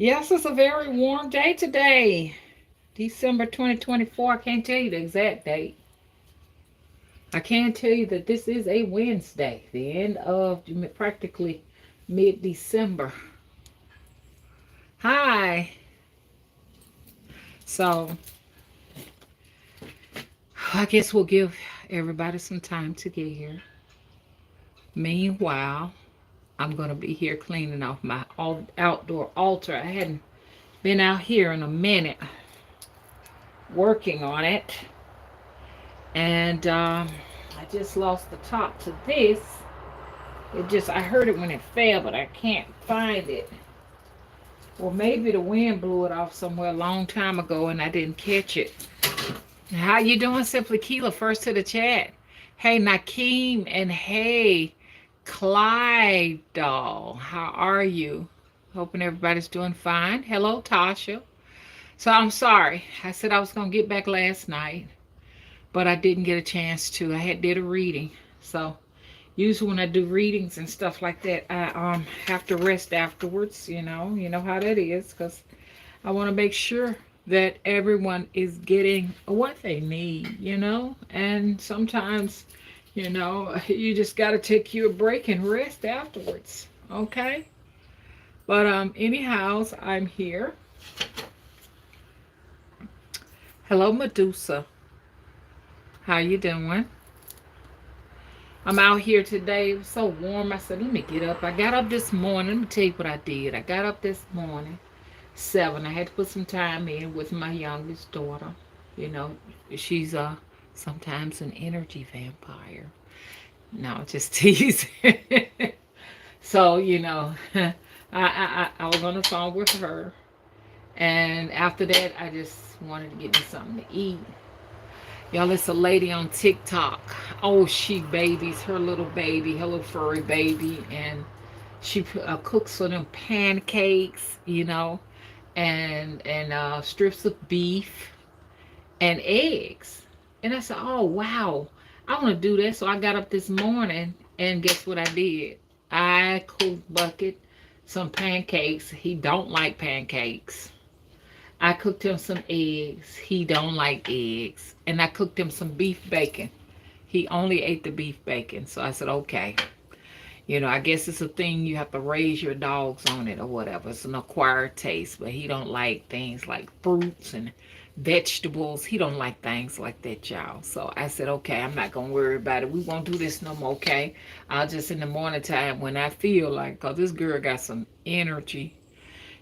Yes, it's a very warm day today. December 2024. I can't tell you the exact date. I can tell you that this is a Wednesday, the end of practically mid December. Hi. So, I guess we'll give everybody some time to get here. Meanwhile, I'm going to be here cleaning off my outdoor altar. I hadn't been out here in a minute working on it. And I just lost the top to this. I heard it when it fell, but I can't find it. Or maybe the wind blew it off somewhere a long time ago and I didn't catch it. How you doing, Simply Keela? First to the chat. Hey, Nakeem, and hey, Clyde doll. How are you? Hoping everybody's doing fine. Hello, Tasha. So I'm sorry. I said I was going to get back last night, but I didn't get a chance to. Did a reading. So usually when I do readings and stuff like that, I have to rest afterwards. You know how that is, because I want to make sure that everyone is getting what they need. And sometimes, you just got to take you a break and rest afterwards. Okay. But anyhow, I'm here. Hello, Medusa. How you doing? I'm out here today. It was so warm. I said, let me get up. I got up this morning. Let me tell you what I did. I got up this morning, 7. I had to put some time in with my youngest daughter. You know, she's sometimes an energy vampire. No, just teasing. So, I was on the phone with her. And after that, I just wanted to get me something to eat. Y'all, it's a lady on TikTok. Oh, she babies her little baby, her little furry baby, and she cooks for them pancakes, and strips of beef and eggs. And I said, oh wow, I want to do that. So I got up this morning, and guess what I did? I cooked Bucket some pancakes. He don't like pancakes. I cooked him some eggs. He don't like eggs. And I cooked him some beef bacon. He only ate the beef bacon. So I said, okay. I guess it's a thing you have to raise your dogs on it or whatever. It's an acquired taste. But he don't like things like fruits and vegetables. He don't like things like that, y'all. So I said, okay, I'm not going to worry about it. We won't do this no more, okay? I'll just in the morning time when I feel like, because this girl got some energy.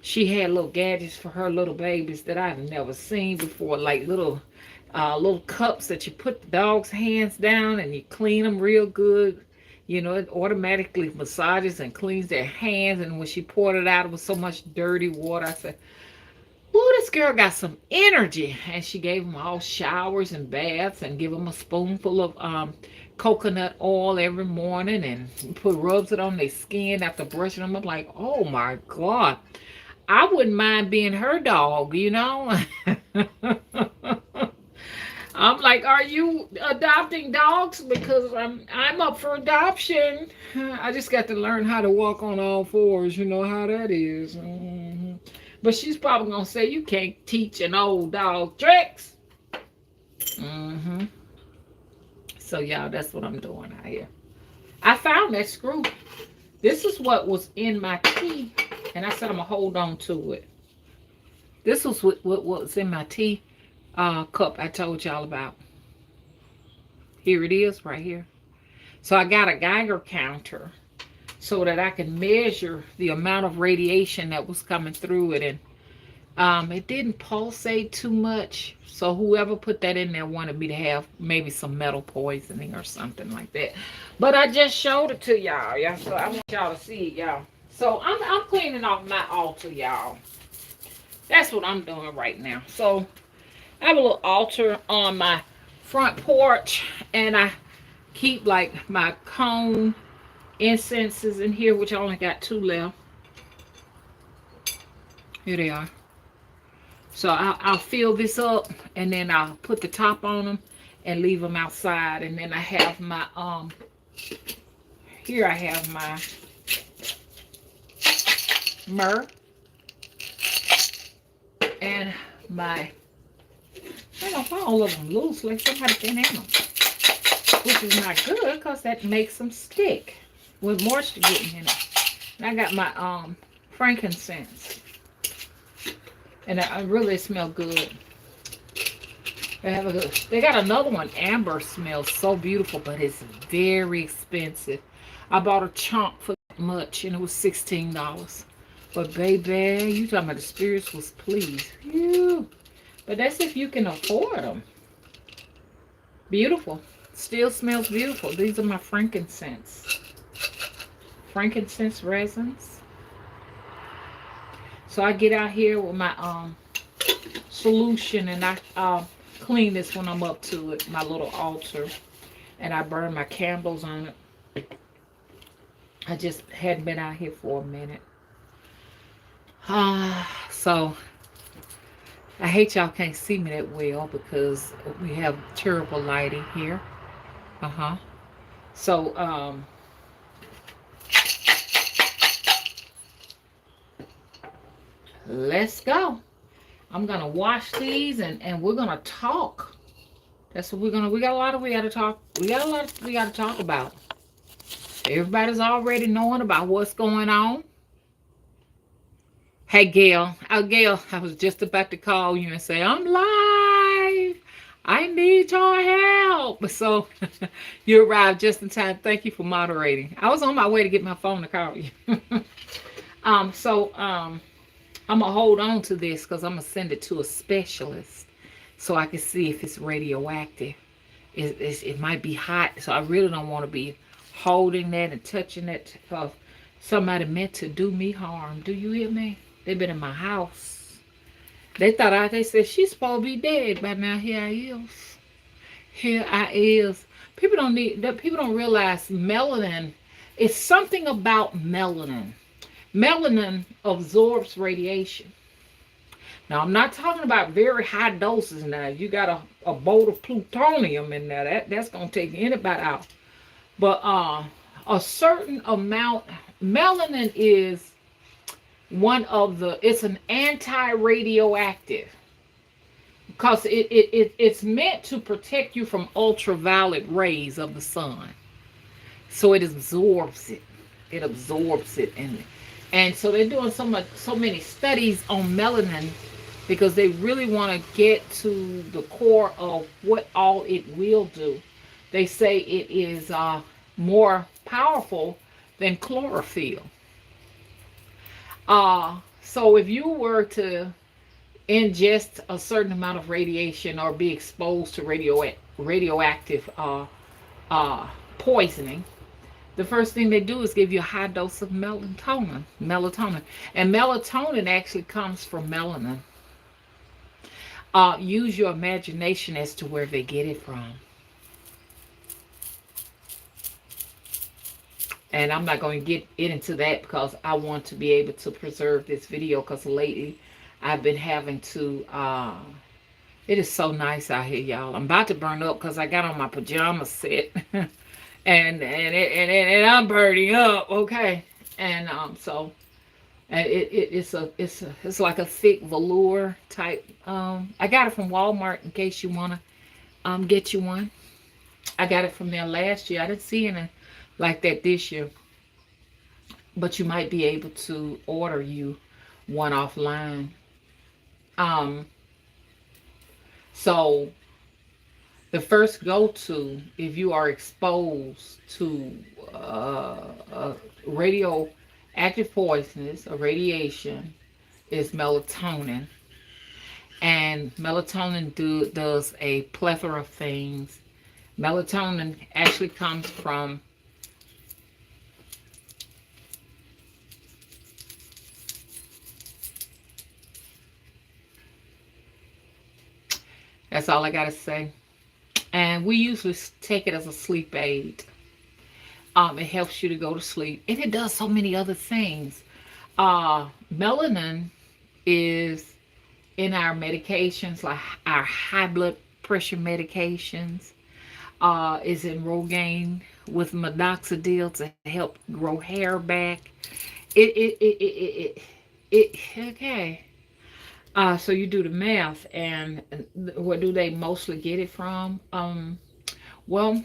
She had little gadgets for her little babies that I've never seen before, like little cups that you put the dog's hands down and you clean them real good. It automatically massages and cleans their hands. And when she poured it out, it was so much dirty water. I said, "Ooh, this girl got some energy." And she gave them all showers and baths and give them a spoonful of coconut oil every morning and rubs it on their skin after brushing them. I'm like, oh my God. I wouldn't mind being her dog, I'm like, are you adopting dogs? Because I'm up for adoption. I just got to learn how to walk on all fours. You know how that is. But she's probably gonna say you can't teach an old dog tricks. So y'all, that's what I'm doing out here. I found that screw. This is what was in my tea, and I said I'm gonna hold on to it. This was what was in my tea cup I told y'all about. Here it is right here. So I got a Geiger counter so that I can measure the amount of radiation that was coming through it. And it didn't pulsate too much. So whoever put that in there wanted me to have maybe some metal poisoning or something like that. But I just showed it to y'all. Yeah, so I want y'all to see it, y'all. So I'm cleaning off my altar, y'all. That's what I'm doing right now. So I have a little altar on my front porch, and I keep like my cone incenses in here, which I only got 2 left. Here they are. So I'll fill this up, and then I'll put the top on them and leave them outside. And then I have my here I have my myrrh. my, I don't know, all of them loose like somebody can have them, which is not good because that makes them stick with moisture getting in it. And I got my frankincense, and I really smell good. They have a good. They got another one. Amber smells so beautiful, but it's very expensive. I bought a chunk for that much, and it was $16. But baby, you talking about the spirits was pleased. Phew. But that's if you can afford them. Beautiful. Still smells beautiful. These are my frankincense. Frankincense resins. So I get out here with my solution, and I clean this when I'm up to it, my little altar, and I burn my candles on it. I just hadn't been out here for a minute. So I hate y'all can't see me that well because we have terrible lighting here. So let's go. I'm gonna wash these, and we're gonna talk. That's what we got a lot we gotta talk. We got a lot we gotta talk about. Everybody's already knowing about what's going on. Hey Gail. Gail, I was just about to call you and say, I'm live. I need your help. So you arrived just in time. Thank you for moderating. I was on my way to get my phone to call you. I'm going to hold on to this because I'm going to send it to a specialist so I can see if it's radioactive. It might be hot, so I really don't want to be holding that and touching that because somebody meant to do me harm. Do you hear me? They've been in my house. They said, she's supposed to be dead by now. Here I is. Here I is. People don't realize melanin. It's something about melanin. Melanin absorbs radiation. Now, I'm not talking about very high doses now. You got a bolt of plutonium in there. That's going to take anybody out. But a certain amount, melanin is it's an anti-radioactive. Because it's meant to protect you from ultraviolet rays of the sun. So it absorbs it. It absorbs it. And so they're doing so many studies on melanin because they really want to get to the core of what all it will do. They say it is more powerful than chlorophyll. So if you were to ingest a certain amount of radiation or be exposed to radioactive poisoning, the first thing they do is give you a high dose of melatonin. And melatonin actually comes from melanin. Use your imagination as to where they get it from. And I'm not going to get into that because I want to be able to preserve this video because lately I've been having to, it is so nice out here, y'all. I'm about to burn up because I got on my pajama set. and I'm burning up, okay? And it's like a thick velour type. I got it from Walmart in case you wanna get you one. I got it from there last year. I didn't see any like that this year, but you might be able to order you one offline. So the first go-to, if you are exposed to radioactive poisons or radiation, is melatonin. And melatonin does a plethora of things. Melatonin actually comes from that's all I gotta say. And we usually take it as a sleep aid. It helps you to go to sleep. And it does so many other things. Melanin is in our medications, like our high blood pressure medications. Is in Rogaine with minoxidil to help grow hair back. Okay. So you do the math, and where do they mostly get it from? Well,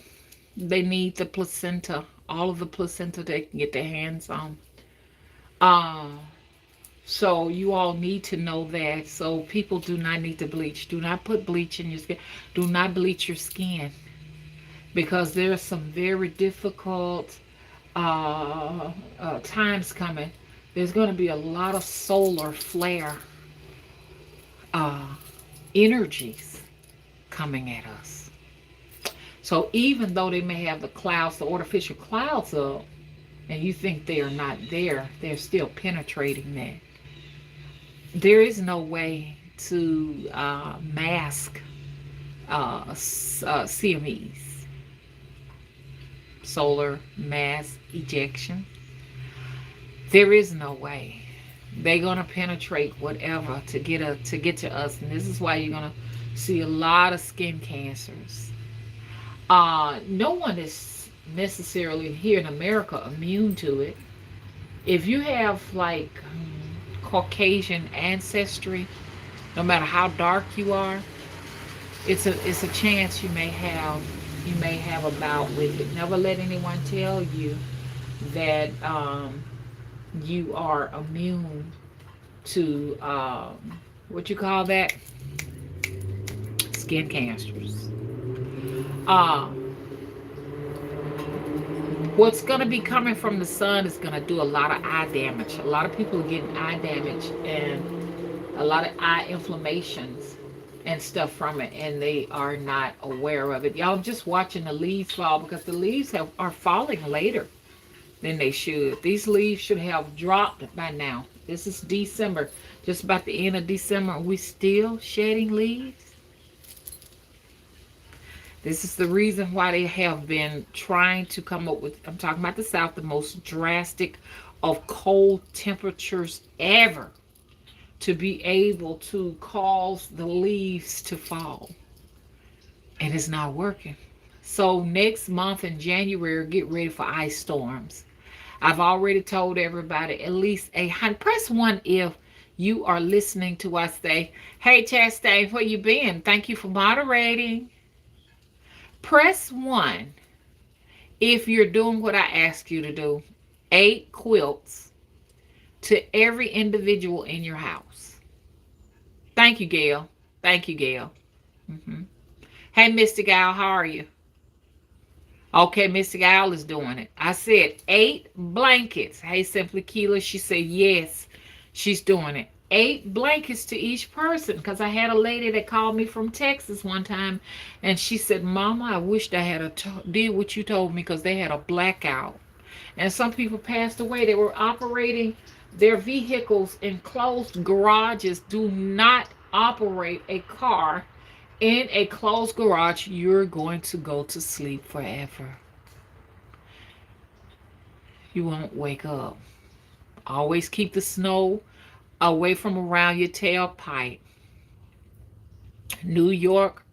they need the placenta, all of the placenta they can get their hands on. Uh, so you all need to know that. So people do not need to bleach. Do not put bleach in your skin. Do not bleach your skin because there are some very difficult times coming. There's going to be a lot of solar flare uh, energies coming at us. So even though they may have the clouds, the artificial clouds up, and you think they are not there, they're still penetrating that. There is no way to mask CMEs, solar mass ejection. There is no way. They're gonna penetrate whatever to get to us, and this is why you're gonna see a lot of skin cancers. No one is necessarily here in America immune to it. If you have like Caucasian ancestry, no matter how dark you are, it's a chance you may have a bout with it. Never let anyone tell you that you are immune to what you call that, skin cancers. Um, what's going to be coming from the sun is going to do a lot of eye damage. A lot of people are getting eye damage and a lot of eye inflammations and stuff from it, and they are not aware of it. Y'all just watching the leaves fall because the leaves are falling later than they should. These leaves should have dropped by now. This is December, just about the end of December. Are we still shedding leaves? This is the reason why they have been trying to come up with, I'm talking about the South, the most drastic of cold temperatures ever to be able to cause the leaves to fall. And it's not working. So next month in January, get ready for ice storms. I've already told everybody at least press 1 if you are listening to us say, hey Chastain, where you been? Thank you for moderating. Press 1 if you're doing what I ask you to do. 8 quilts to every individual in your house. Thank you, Gail. Thank you, Gail. Hey, Mr. Gal, how are you? Okay, Mr. Gal is doing it. I said 8 blankets. Hey, Simply Keela, she said yes, she's doing it. 8 blankets to each person, because I had a lady that called me from Texas one time, and she said, Mama, I wished I had did what you told me, because they had a blackout. And some people passed away. They were operating their vehicles in closed garages. Do not operate a car in a closed garage. You're going to go to sleep forever. You won't wake up. Always keep the snow away from around your tailpipe. New York,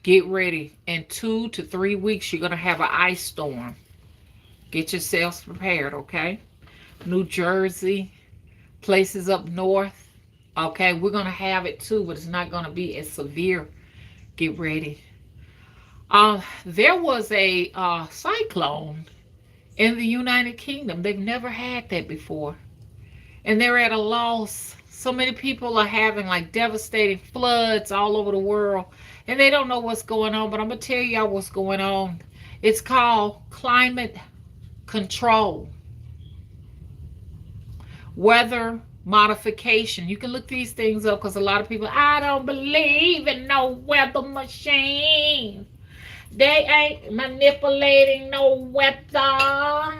get ready. In 2 to 3 weeks, you're going to have an ice storm. Get yourselves prepared, okay? New Jersey, places up north, okay? We're going to have it too, but it's not going to be as severe. Get ready. There was a cyclone in the United Kingdom. They've never had that before. And they're at a loss. So many people are having like devastating floods all over the world. And they don't know what's going on. But I'm going to tell y'all what's going on. It's called climate control. Weather modification. You can look these things up because a lot of people, I don't believe in no weather machine. They ain't manipulating no weather.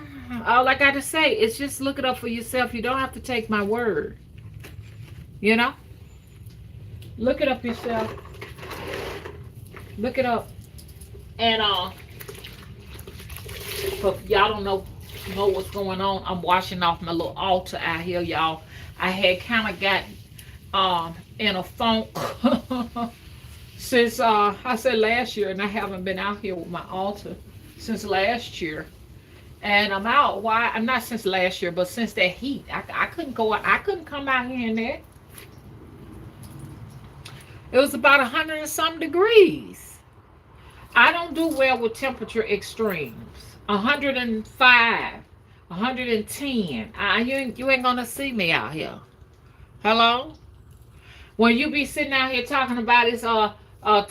All I got to say is just look it up for yourself. You don't have to take my word. You know? Look it up yourself. Look it up. And if y'all don't know what's going on, I'm washing off my little altar out here, y'all. I had kind of got in a funk since I said last year, and I haven't been out here with my altar since last year. And I'm out. Why? I'm not since last year, but since that heat. I couldn't go out. I couldn't come out here in there. It was about 100 and some degrees. I don't do well with temperature extremes. 105, 110. You ain't gonna see me out here. Hello? When you be sitting out here talking about it's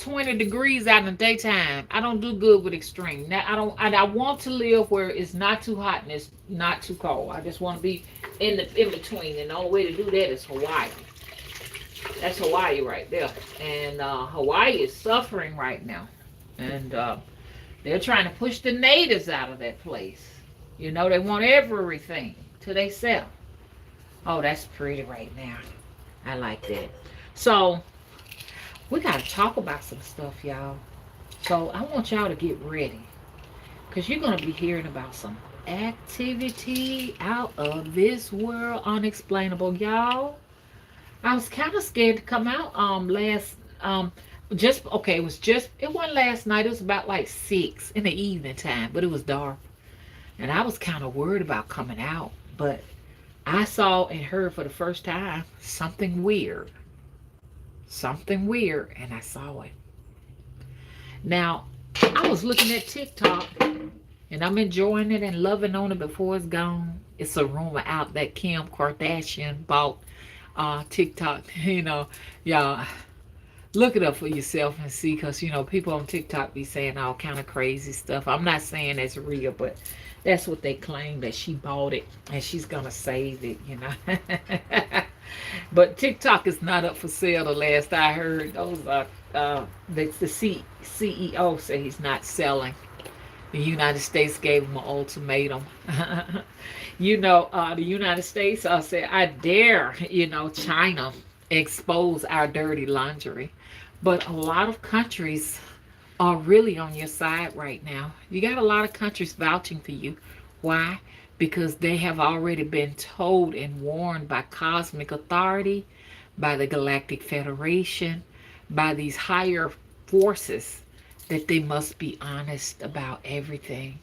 20 degrees out in the daytime, I don't do good with extreme. Now I want to live where it's not too hot and it's not too cold. I just want to be in between, and the only way to do that is Hawaii. That's Hawaii right there. And Hawaii is suffering right now. And they're trying to push the natives out of that place. You know, they want everything to themselves. Oh, that's pretty right now. I like that. So, we got to talk about some stuff, y'all. So, I want y'all to get ready. Because you're going to be hearing about some activity out of this world unexplainable, y'all. I was kind of scared to come out just okay, it wasn't last night, it was about like 6 in the evening time, but it was dark. And I was kind of worried about coming out, but I saw and heard for the first time something weird. Something weird, and I saw it. Now, I was looking at TikTok, and I'm enjoying it and loving on it before it's gone. It's a rumor out that Kim Kardashian bought TikTok. You know, y'all look it up for yourself and see, because you know people on TikTok be saying all kind of crazy stuff. I'm not saying it's real, but that's what they claim, that she bought it and she's gonna save it, you know. But TikTok is not up for sale. The last I heard, those the CEO said he's not selling. The United States gave him an ultimatum. You know, the United States said, I dare, you know, China expose our dirty laundry. But a lot of countries are really on your side right now. You got a lot of countries vouching for you. Why? Because they have already been told and warned by cosmic authority, by the Galactic Federation, by these higher forces, that they must be honest about everything.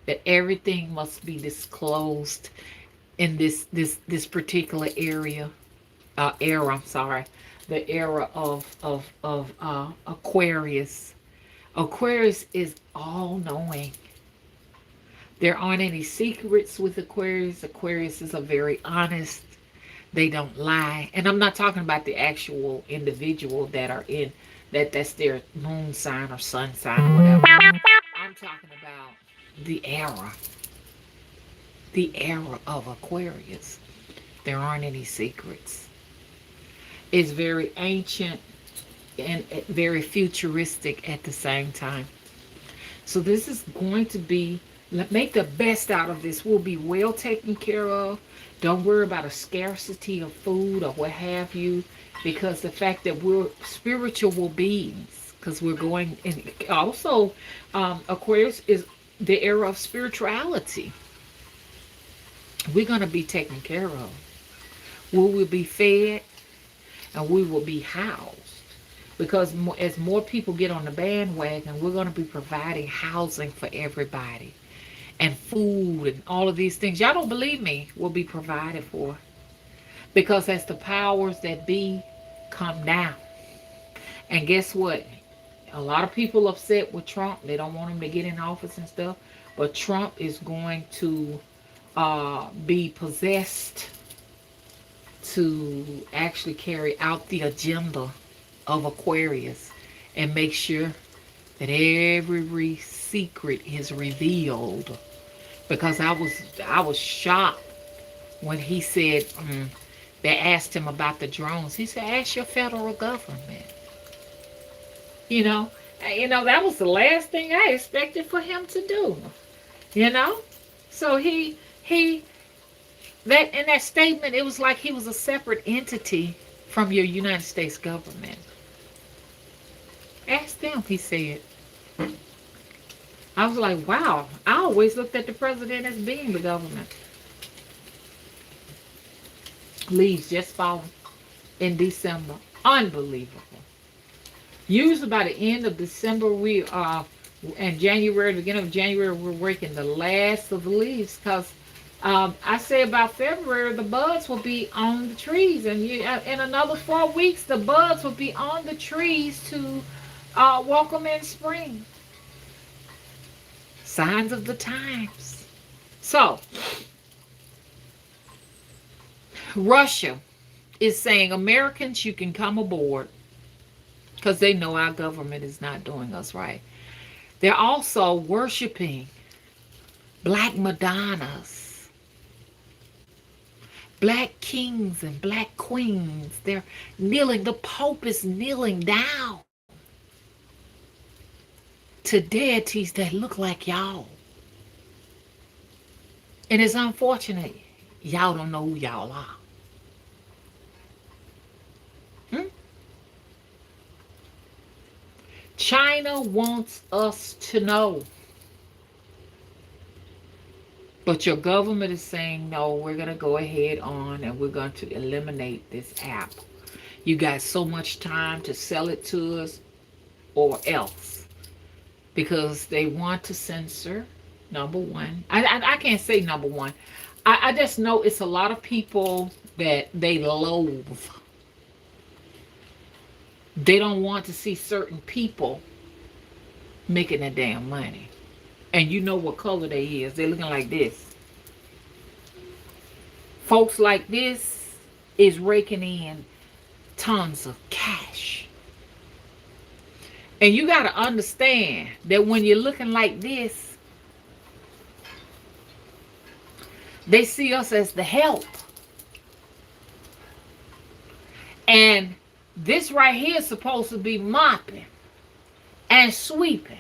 That everything must be disclosed in this particular era. I'm sorry, the era of Aquarius. Aquarius is all knowing. There aren't any secrets with Aquarius. Aquarius is a very honest. They don't lie. And I'm not talking about the actual individual that are in that's their moon sign or sun sign or whatever. I'm talking about the era. The era of Aquarius. There aren't any secrets. It's very ancient and very futuristic at the same time. So this is going to be, make the best out of this. We'll be well taken care of. Don't worry about a scarcity of food or what have you, because the fact that we're spiritual beings, because we're going, and also Aquarius is the era of spirituality. We're going to be taken care of. We will be fed and we will be housed. Because as more people get on the bandwagon, we're going to be providing housing for everybody. And food and all of these things. Y'all don't believe me, will be provided for. Because as the powers that be come down. And guess what? A lot of people upset with Trump. They don't want him to get in office and stuff. But Trump is going to be possessed to actually carry out the agenda of Aquarius and make sure that every secret is revealed. Because I was shocked when he said, they asked him about the drones. He said, ask your federal government. You know, that was the last thing I expected for him to do. You know? So that in that statement, it was like he was a separate entity from your United States government. Ask them, he said. I was like, wow. I always looked at the president as being the government. Leaves just falling in December. Unbelievable. Usually by the end of December, we are, and January, beginning of January, we're working the last of the leaves, because I say about February, the buds will be on the trees, and in another 4 weeks, the buds will be on the trees to welcome in spring. Signs of the times. So, Russia is saying, Americans, you can come aboard because they know our government is not doing us right. They're also worshiping black Madonnas, black kings and black queens. They're kneeling. The Pope is kneeling down to deities that look like y'all. And it's unfortunate y'all don't know who y'all are. China wants us to know. But your government is saying, no, we're going to go ahead on and we're going to eliminate this app. You got so much time to sell it to us or else. Because they want to censor, number one. I can't say number one. I just know it's a lot of people that they loathe. They don't want to see certain people making that damn money. And you know what color they is. They're looking like this. Folks like this is raking in tons of cash. And you got to understand that when you're looking like this, they see us as the help. And this right here is supposed to be mopping and sweeping.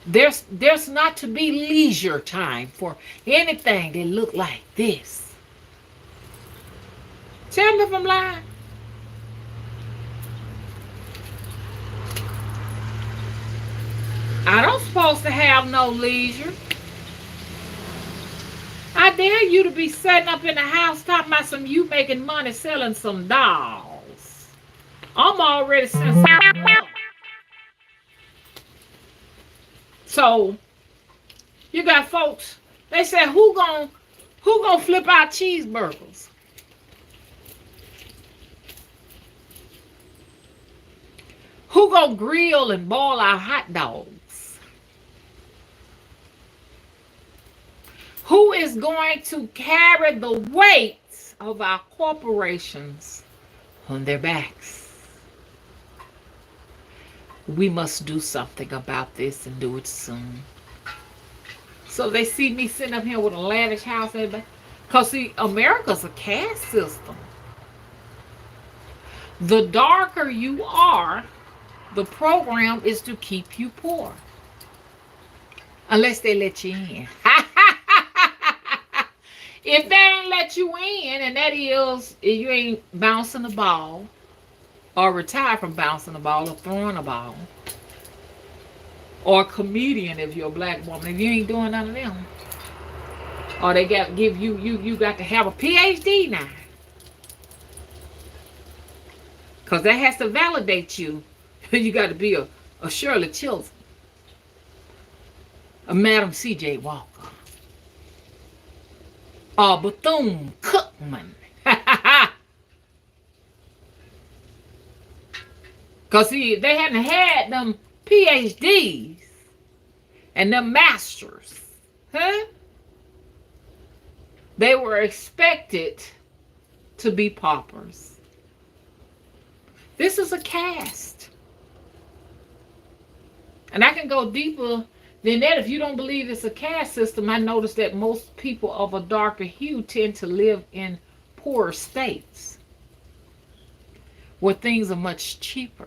There's not to be leisure time for anything that look like this. Tell me if I'm lying. I don't supposed to have no leisure. I dare you to be sitting up in the house talking about some you making money selling some dolls. I'm already selling some dolls. So you got folks, they say, who gonna flip out cheeseburgers? Who gonna grill and boil our hot dogs? Who is going to carry the weight of our corporations on their backs? We must do something about this and do it soon. So they see me sitting up here with a lavish house. Because see, America's a caste system. The darker you are, the program is to keep you poor. Unless they let you in. If they ain't let you in, and that is, if you ain't bouncing the ball, or retired from bouncing the ball, or throwing a ball, or a comedian if you're a black woman, if you ain't doing none of them, or they got give you got to have a PhD now, because that has to validate you. You got to be a Shirley Chisholm, a Madam C.J. Walker, a Bethune-Cookman. Because see, they hadn't had them PhDs and them masters. Huh? They were expected to be paupers. This is a caste. And I can go deeper than that. If you don't believe it's a caste system, I noticed that most people of a darker hue tend to live in poorer states where things are much cheaper.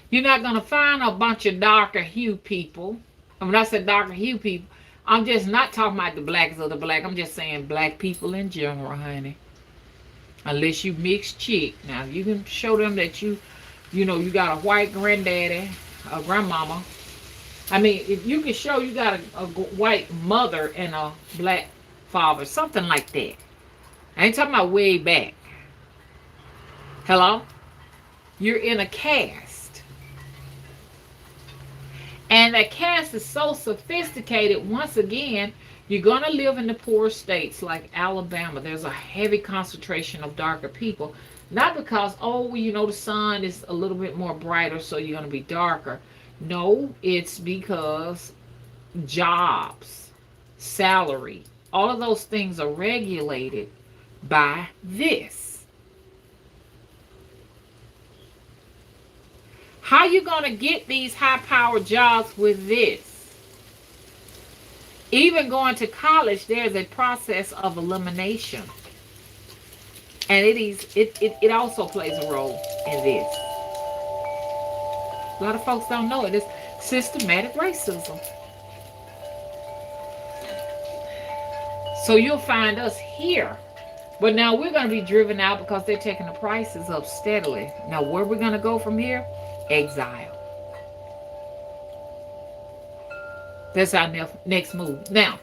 You're not going to find a bunch of darker hue people. And when I said darker hue people, I'm just not talking about the blacks of the black. I'm just saying black people in general, honey. Unless you mixed chick. Now, you can show them that you got a white granddaddy, a grandmama. I mean, if you can show you got a white mother and a black father, something like that. I ain't talking about way back. Hello? You're in a caste. And that caste is so sophisticated. Once again, you're going to live in the poor states like Alabama. There's a heavy concentration of darker people. Not because, oh, well, the sun is a little bit more brighter, so you're going to be darker. No, it's because jobs, salary, all of those things are regulated by this. How you going to get these high-powered jobs with this? Even going to college, there's a process of elimination. And it also plays a role in this. A lot of folks don't know it. It's systematic racism. So you'll find us here. But now we're going to be driven out because they're taking the prices up steadily. Now where we're going to go from here? Exile. That's our next move. Now,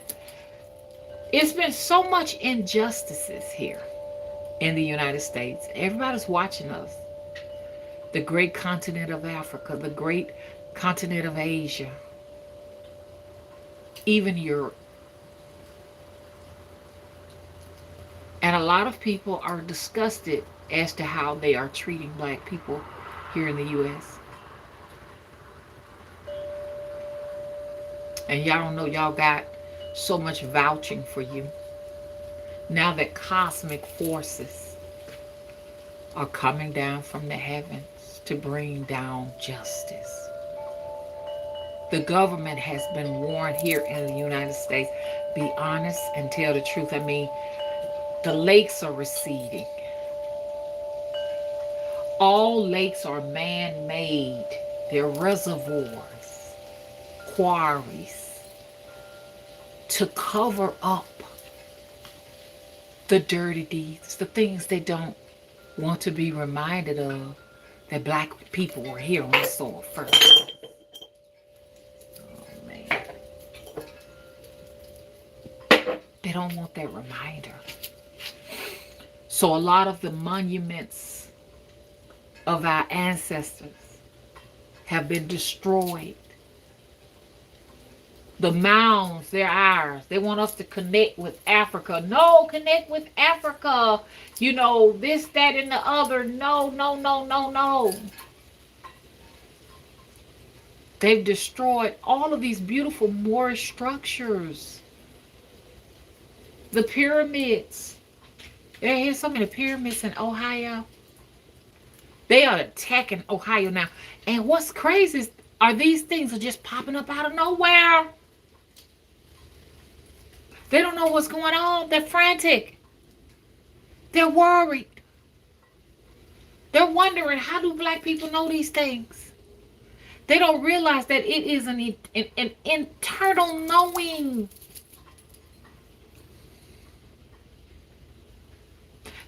it's been so much injustices here in the United States. Everybody's watching us. The great continent of Africa, the great continent of Asia, even Europe. And a lot of people are disgusted as to how they are treating black people here in the U.S. And y'all don't know, y'all got so much vouching for you. Now that cosmic forces are coming down from the heavens to bring down justice. The government has been warned here in the United States. Be honest and tell the truth. I mean, the lakes are receding. All lakes are man-made. They're reservoirs, quarries, to cover up the dirty deeds, the things they don't want to be reminded of, that black people were here on the soil first. Oh, man. They don't want that reminder. So a lot of the monuments of our ancestors have been destroyed. The mounds, they're ours. They want us to connect with Africa. No, connect with Africa. This, that, and the other. No, no, no, no, no. They've destroyed all of these beautiful Moorish structures. The pyramids. There's so many pyramids in Ohio. They are attacking Ohio now. And what's crazy is, these things are just popping up out of nowhere. They don't know what's going on. They're frantic. They're worried. They're wondering, how do black people know these things? They don't realize that it is an internal knowing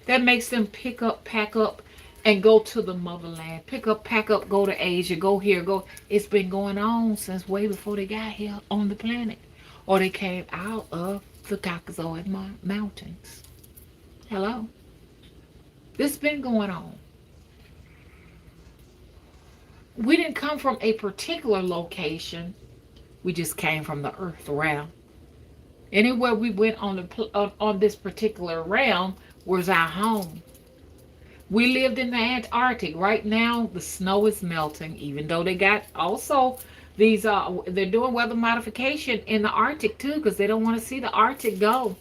that makes them pick up, pack up, and go to the motherland. Pick up, pack up, go to Asia, go here, go. It's been going on since way before they got here on the planet. Or they came out of the Caucasoid Mountains. Hello? This has been going on. We didn't come from a particular location. We just came from the earth realm. Anywhere we went on this particular realm was our home. We lived in the Antarctic. Right now, the snow is melting, even though they got also these, they're doing weather modification in the Arctic too, because they don't want to see the Arctic go.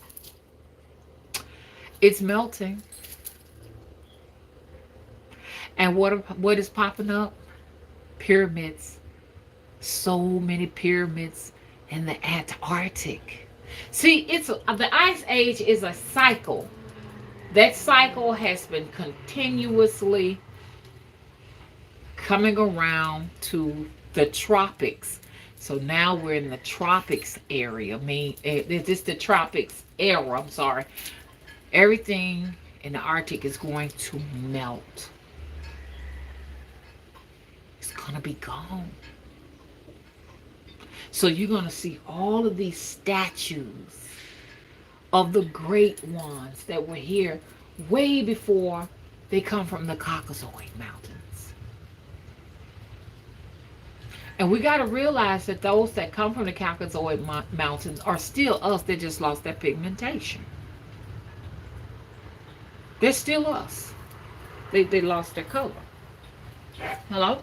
It's melting. And what is popping up? Pyramids. So many pyramids in the Antarctic. See, the ice age is a cycle. That cycle has been continuously coming around to the tropics. So now we're in the tropics area. This is the tropics era, I'm sorry. Everything in the Arctic is going to melt. It's going to be gone. So you're going to see all of these statues of the great ones that were here way before they come from the Caucasoid Mountains. And we got to realize that those that come from the Caucasoid Mountains are still us. They just lost their pigmentation. They're still us. They lost their color. Hello?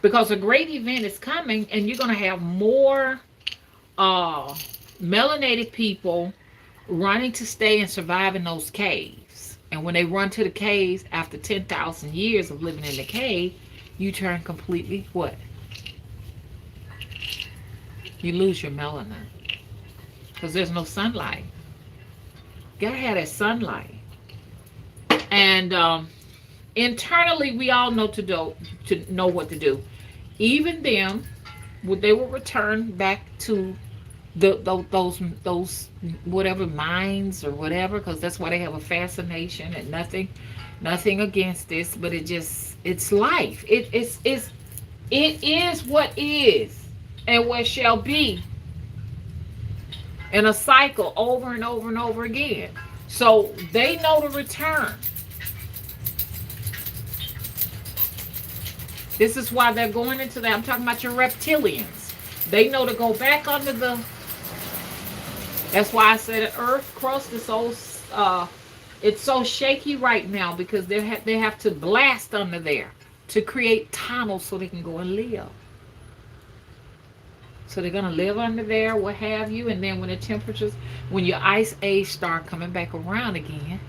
Because a great event is coming, and you're going to have more uh, melanated people running to stay and survive in those caves. And when they run to the caves after 10,000 years of living in the cave, you turn completely what? You lose your melanin. Because there's no sunlight. You gotta have that sunlight. And internally, we all know to know what to do. Even them, they will return back to those whatever minds or whatever, because that's why they have a fascination. And nothing against this, but it's life. It is what is and what shall be, in a cycle over and over and over again. So they know to return. This is why they're going into that. I'm talking about your reptilians. They know to go back under the. That's why I said the earth crust is so it's so shaky right now, because they have to blast under there to create tunnels so they can go and live. So they're gonna live under there, what have you, and then when the temperatures, when your ice age start coming back around again,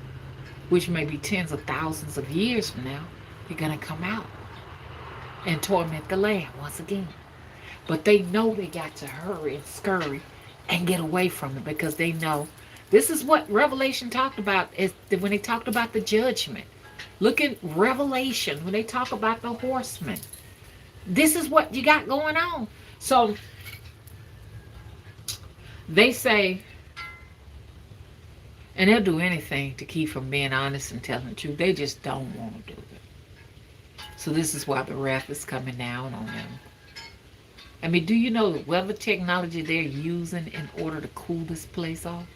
which may be tens of thousands of years from now, you're gonna come out and torment the land once again. But they know they got to hurry and scurry and get away from it, because they know this is what Revelation talked about, is when they talked about the judgment. Look at Revelation when they talk about the horsemen. This is what you got going on. So they say, and they'll do anything to keep from being honest and telling the truth. They just don't want to do it. So this is why the wrath is coming down on them. I mean, do you know the weather technology they're using in order to cool this place off?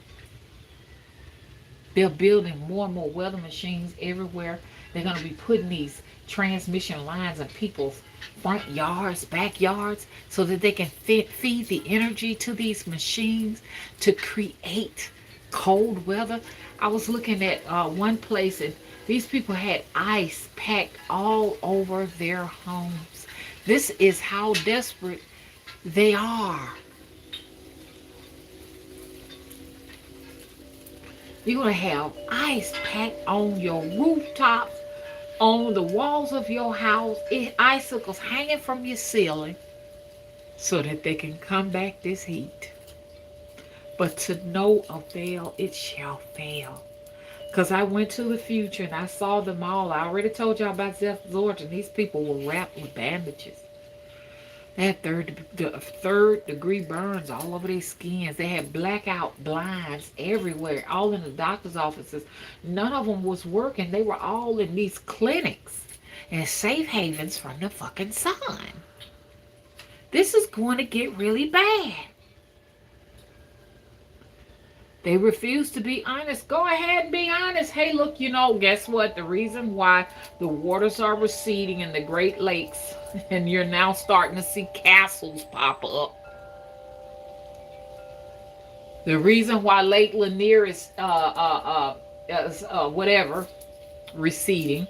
They're building more and more weather machines everywhere. They're going to be putting these transmission lines in people's front yards, backyards, so that they can feed the energy to these machines to create cold weather. I was looking at one place, and these people had ice packed all over their homes. This is how desperate they are. You're going to have ice packed on your rooftops, on the walls of your house, icicles hanging from your ceiling, so that they can combat this heat. But to no avail, it shall fail. Because I went to the future and I saw them all. I already told y'all about Zelda. These people were wrapped with bandages. They had third degree burns all over their skins. They had blackout blinds everywhere, all in the doctor's offices. None of them was working. They were all in these clinics and safe havens from the fucking sun. This is going to get really bad. They refuse to be honest. Go ahead and be honest. Hey, look, guess what? The reason why the waters are receding in the Great Lakes, and you're now starting to see castles pop up. The reason why Lake Lanier is receding,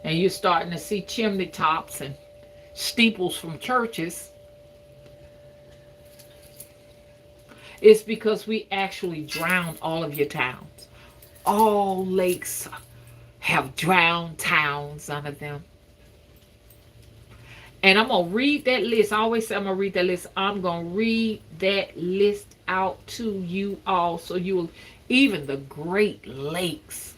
and you're starting to see chimney tops and steeples from churches, it's because we actually drowned all of your towns. All lakes have drowned towns under them. And I'm going to read that list. I always say I'm going to read that list. I'm going to read that list out to you all. So you will, even the Great Lakes.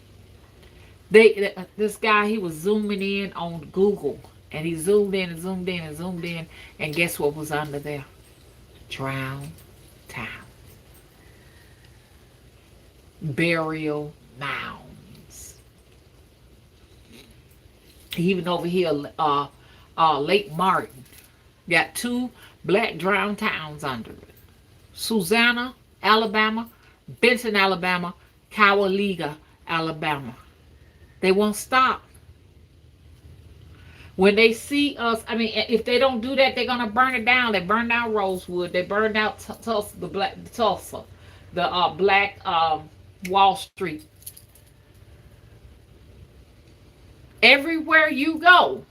This guy, he was zooming in on Google. And he zoomed in and zoomed in and zoomed in. And guess what was under there? Drowned town. Burial mounds. Even over here, Lake Martin got 2 black drowned towns under it. Susanna, Alabama, Benson, Alabama, Cowaliga, Alabama. They won't stop. When they see us, I mean, if they don't do that, they're gonna burn it down. They burn down Rosewood. They burned out Tulsa, Tulsa, the black Wall Street. Everywhere you go,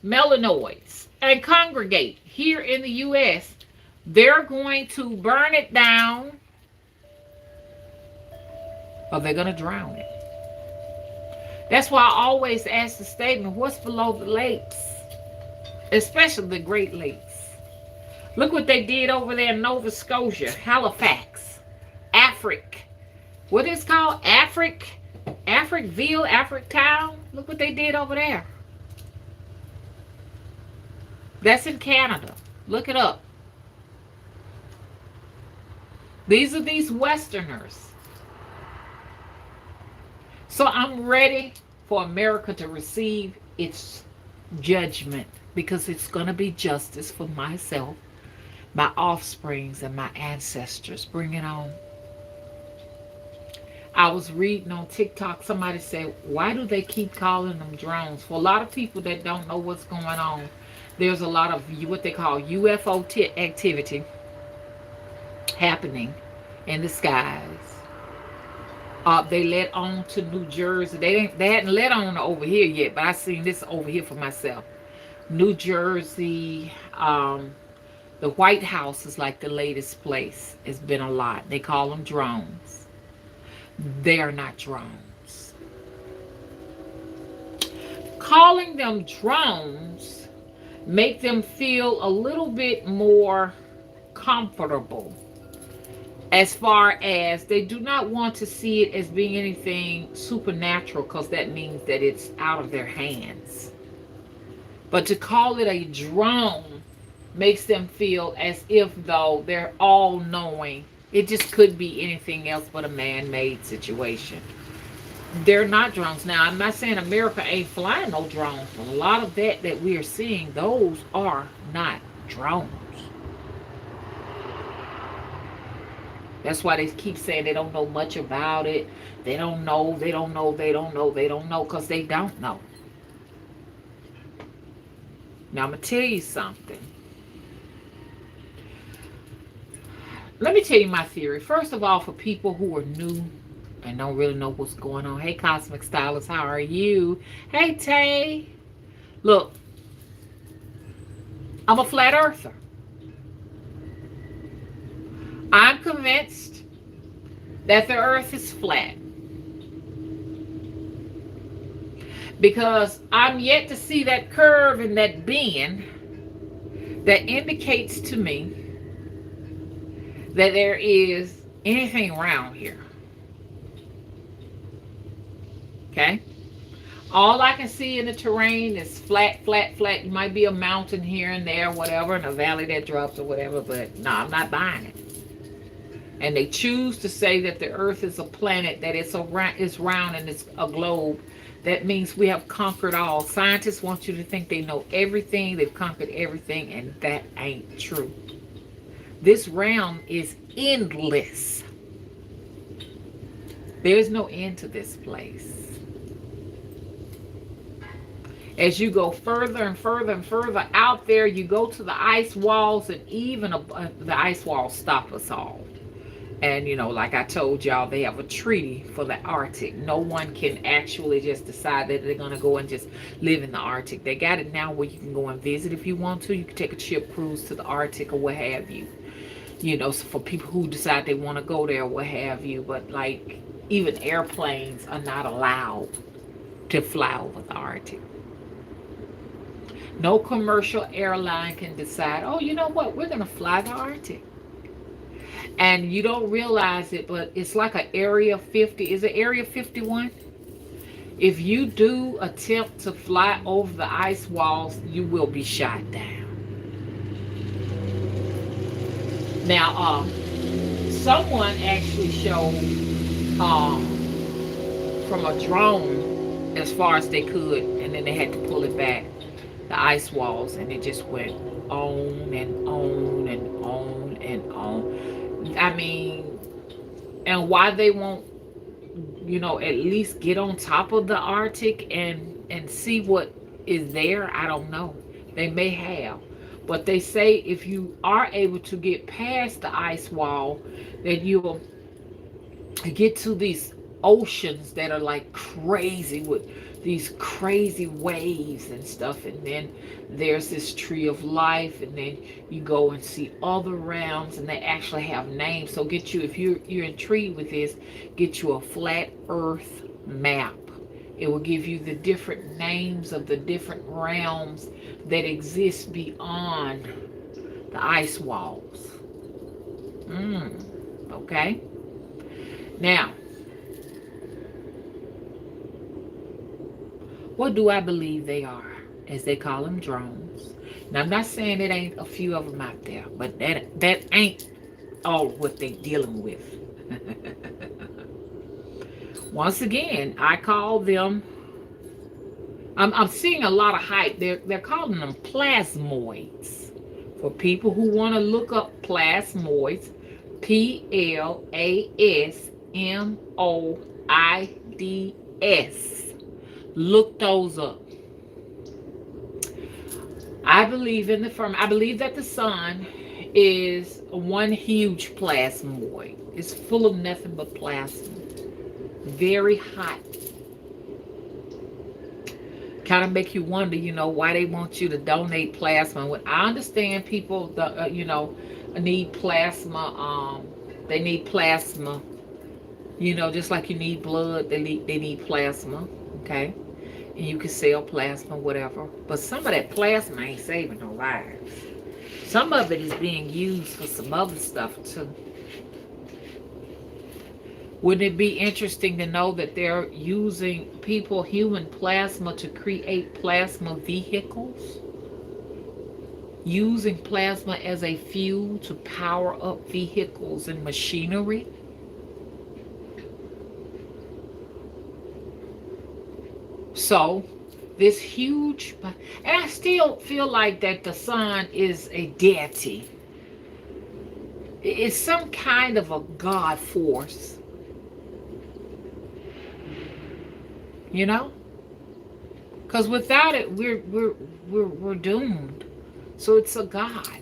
melanoids and congregate here in the U.S. They're going to burn it down, or they're gonna drown it. That's why I always ask the statement: what's below the lakes, especially the Great Lakes? Look what they did over there in Nova Scotia, Halifax, Afric. What is called Africville, Afric Town. Look what they did over there. That's in Canada. Look it up. These are these Westerners. So I'm ready for America to receive its judgment, because it's going to be justice for myself, my offsprings, and my ancestors. Bring it on. I was reading on TikTok, somebody said, why do they keep calling them drones? For a lot of people that don't know what's going on, there's a lot of what they call UFO activity happening in the skies. They let on to New Jersey. They hadn't let on over here yet, but I seen this over here for myself. New Jersey, the White House is like the latest place. It's been a lot. They call them drones. They are not drones. Calling them drones make them feel a little bit more comfortable, as far as they do not want to see it as being anything supernatural, because that means that it's out of their hands. But to call it a drone makes them feel as if though they're all knowing. It just could be anything else but a man-made situation. They're not drones. Now, I'm not saying America ain't flying no drones, but a lot of that we are seeing, those are not drones. That's why they keep saying they don't know much about it. They don't know, because they don't know. Now, I'm going to tell you something. Let me tell you my theory. First of all, for people who are new and don't really know what's going on. Hey, Cosmic Stylist, how are you? Hey, Tay. Look, I'm a flat earther. I'm convinced that the earth is flat, because I'm yet to see that curve and that bend that indicates to me that there is anything around here. Okay? All I can see in the terrain is flat, flat, flat. You might be a mountain here and there, whatever, and a valley that drops or whatever, but no, I'm not buying it. And they choose to say that the earth is a planet, that it's round and it's a globe. That means we have conquered all. Scientists want you to think they know everything, they've conquered everything, and that ain't true. This realm is endless. There's no end to this place. As you go further and further and further out there, you go to the ice walls, and even the ice walls stop us all. And, you know, like I told y'all, they have a treaty for the Arctic. No one can actually just decide that they're going to go and just live in the Arctic. They got it now where you can go and visit if you want to. You can take a ship cruise to the Arctic or what have you. You know, so for people who decide they want to go there or what have you. But, like, even airplanes are not allowed to fly over the Arctic. No commercial airline can decide, oh, you know what, we're going to fly the Arctic. And you don't realize it, but it's like an Area 50. Is it Area 51? If you do attempt to fly over the ice walls, you will be shot down. Now, someone actually showed from a drone as far as they could, and then they had to pull it back, the ice walls, and it just went on and on and on and on. I mean, and why they won't, you know, at least get on top of the Arctic and see what is there. I don't know. They may have. But they say if you are able to get past the ice wall, that you'll get to these oceans that are like crazy with these crazy waves and stuff. And then there's this tree of life, and then you go and see other realms, and they actually have names. So get you, if you're intrigued with this, get you a flat earth map. It will give you the different names of the different realms that exist beyond the ice walls. Okay. Now, what do I believe they are? As they call them, drones. Now, I'm not saying it ain't a few of them out there, but that ain't all what they dealing with. Once again, I call them, I'm seeing a lot of hype. They're calling them plasmoids. For people who want to look up plasmoids, PLASMOIDS. Look those up. I believe in the firm. I believe that the sun is one huge plasmoid. It's full of nothing but plasma. Very hot. Kind of make you wonder, why they want you to donate plasma. When I understand people, need plasma. They need plasma. Just like you need blood, they need plasma. Okay, and you can sell plasma, whatever. But some of that plasma ain't saving no lives. Some of it is being used for some other stuff too. Wouldn't it be interesting to know that they're using human plasma to create plasma vehicles? Using plasma as a fuel to power up vehicles and machinery? So, this huge, and I still feel like that the sun is a deity. It's some kind of a God force. Because without it, we're doomed. So it's a God,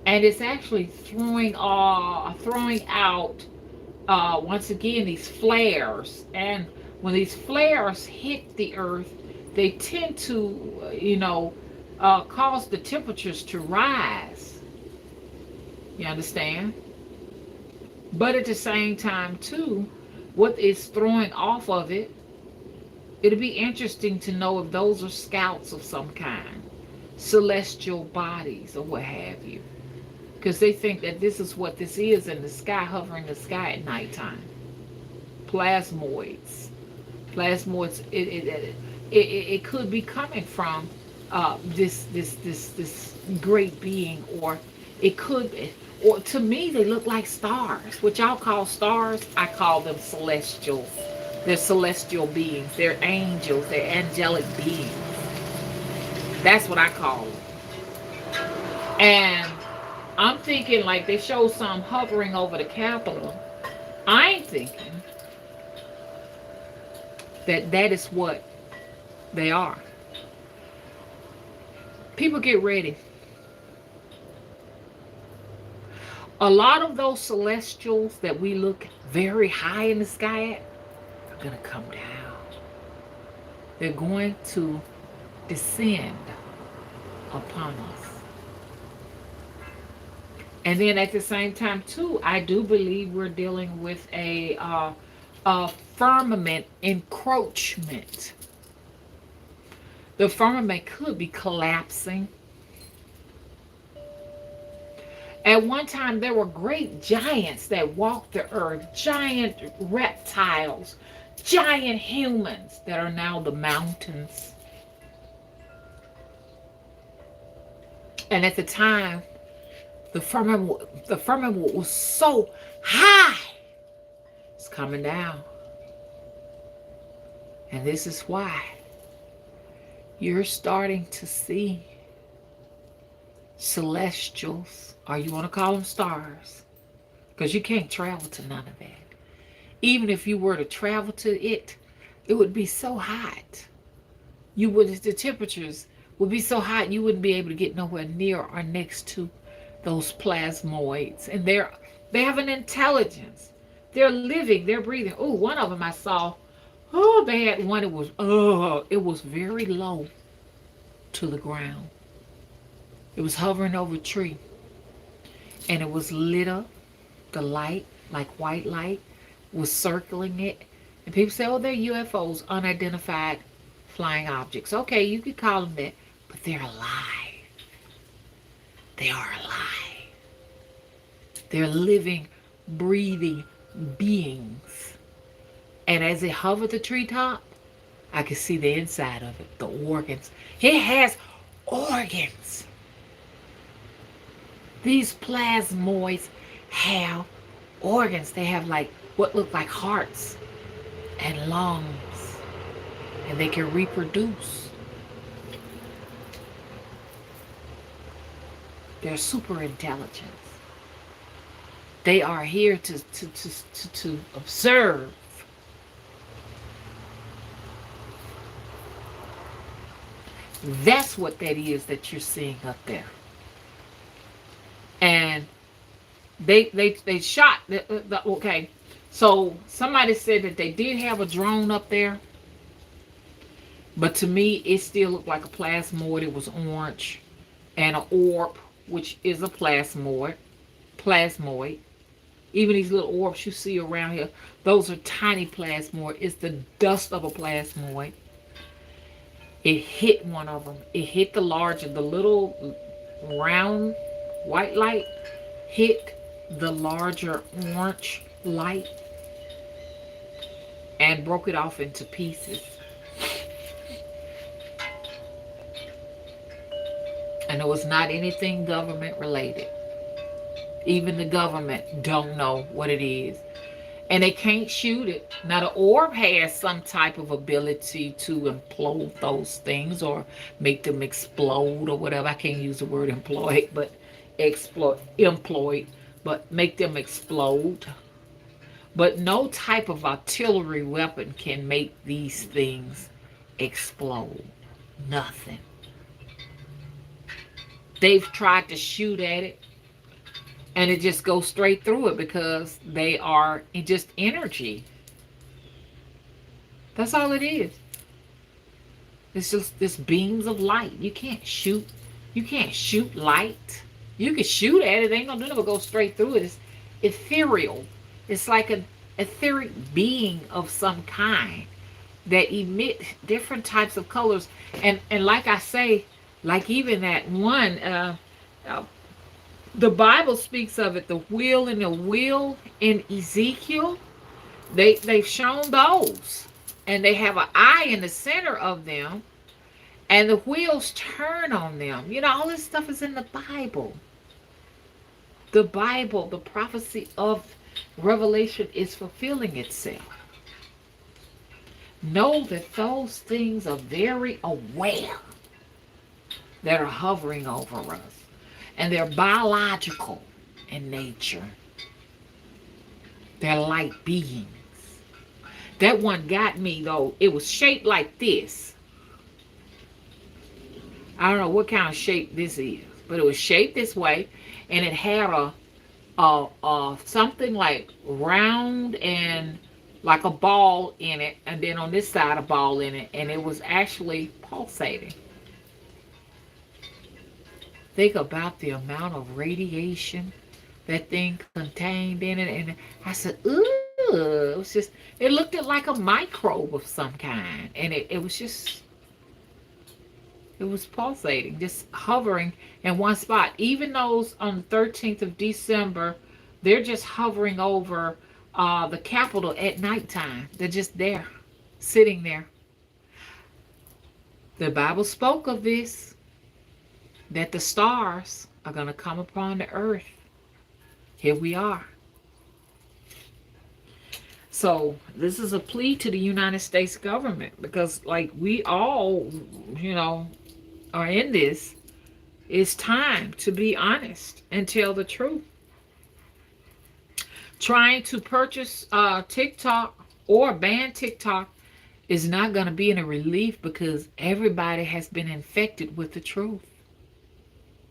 and it's actually throwing out once again these flares. And when these flares hit the earth, they tend to cause the temperatures to rise. You understand? But at the same time too, what is throwing off of it, it'll be interesting to know if those are scouts of some kind, celestial bodies or what have you, because they think that this is what this is in the sky, hovering the sky at nighttime. Plasmoids. It could be coming from this great being, or it could be. Or to me, they look like stars. What y'all call stars, I call them celestials. They're celestial beings. They're angels. They're angelic beings. That's what I call them. And I'm thinking, like, they show some hovering over the Capitol. I'm thinking that is what they are. People, get ready. A lot of those celestials that we look very high in the sky at are going to come down. They're going to descend upon us. And then at the same time too, I do believe we're dealing with a firmament encroachment. The firmament could be collapsing. At one time, there were great giants that walked the earth, giant reptiles, giant humans that are now the mountains. And at the time, the firmament was so high. It's coming down. And this is why you're starting to see celestials, or you want to call them stars, because you can't travel to none of that. Even if you were to travel to it, it would be so hot You would, the temperatures would be so hot you wouldn't be able to get nowhere near or next to those plasmoids. And they have an intelligence. They're living, they're breathing. Oh, one of them I saw. Oh, they had one. It was very low to the ground. It was hovering over a tree, and it was lit up. The light, like white light, was circling it. And people say, oh, they're UFOs, unidentified flying objects. Okay, you could call them that, but they're alive. They are alive. They're living, breathing beings. And as it hovered the treetop, I could see the inside of it, the organs. It has organs. These plasmoids have organs. They have like what look like hearts and lungs, and they can reproduce. They're super intelligent. They are here to observe. That's what that is that you're seeing up there. And they shot okay. So somebody said that they did have a drone up there, but to me it still looked like a plasmoid. It was orange, and an orb, which is a plasmoid. Even these little orbs you see around here, those are tiny plasmoid. It's the dust of a plasmoid. It hit one of them. It hit the larger, the little round white light hit the larger orange light and broke it off into pieces. And it was not anything government related. Even the government don't know what it is. And they can't shoot it. Now the orb has some type of ability to implode those things or make them explode or whatever. I can't use the word employ, but employed, but make them explode. But no type of artillery weapon can make these things explode. Nothing. They've tried to shoot at it, and it just goes straight through it because they are just energy. That's all it is. It's just this beams of light. You can't shoot. You can't shoot light. You can shoot at it. It ain't gonna do nothing but go straight through it. It's ethereal. It's like an etheric being of some kind that emit different types of colors. And like I say, like even that one, the Bible speaks of it, the wheel and the wheel in Ezekiel. They've shown those, and they have an eye in the center of them, and the wheels turn on them. You know, all this stuff is in the Bible. The Bible, the prophecy of Revelation is fulfilling itself. Know that those things are very aware that are hovering over us. And they're biological in nature. They're light beings. That one got me though. It was shaped like this. I don't know what kind of shape this is, but it was shaped this way, and it had a something like round and like a ball in it, and then on this side a ball in it, and it was actually pulsating. Think about the amount of radiation that thing contained in it, and I said, ooh, it was just, it looked like a microbe of some kind, and it was just, it was pulsating, just hovering in one spot. Even those on the 13th of December, they're just hovering over the Capitol at nighttime. They're just there, sitting there. The Bible spoke of this, that the stars are going to come upon the earth. Here we are. So this is a plea to the United States government, because like we all, you know, are in this. It's time to be honest and tell the truth. Trying to purchase TikTok or ban TikTok is not going to be any relief because everybody has been infected with the truth.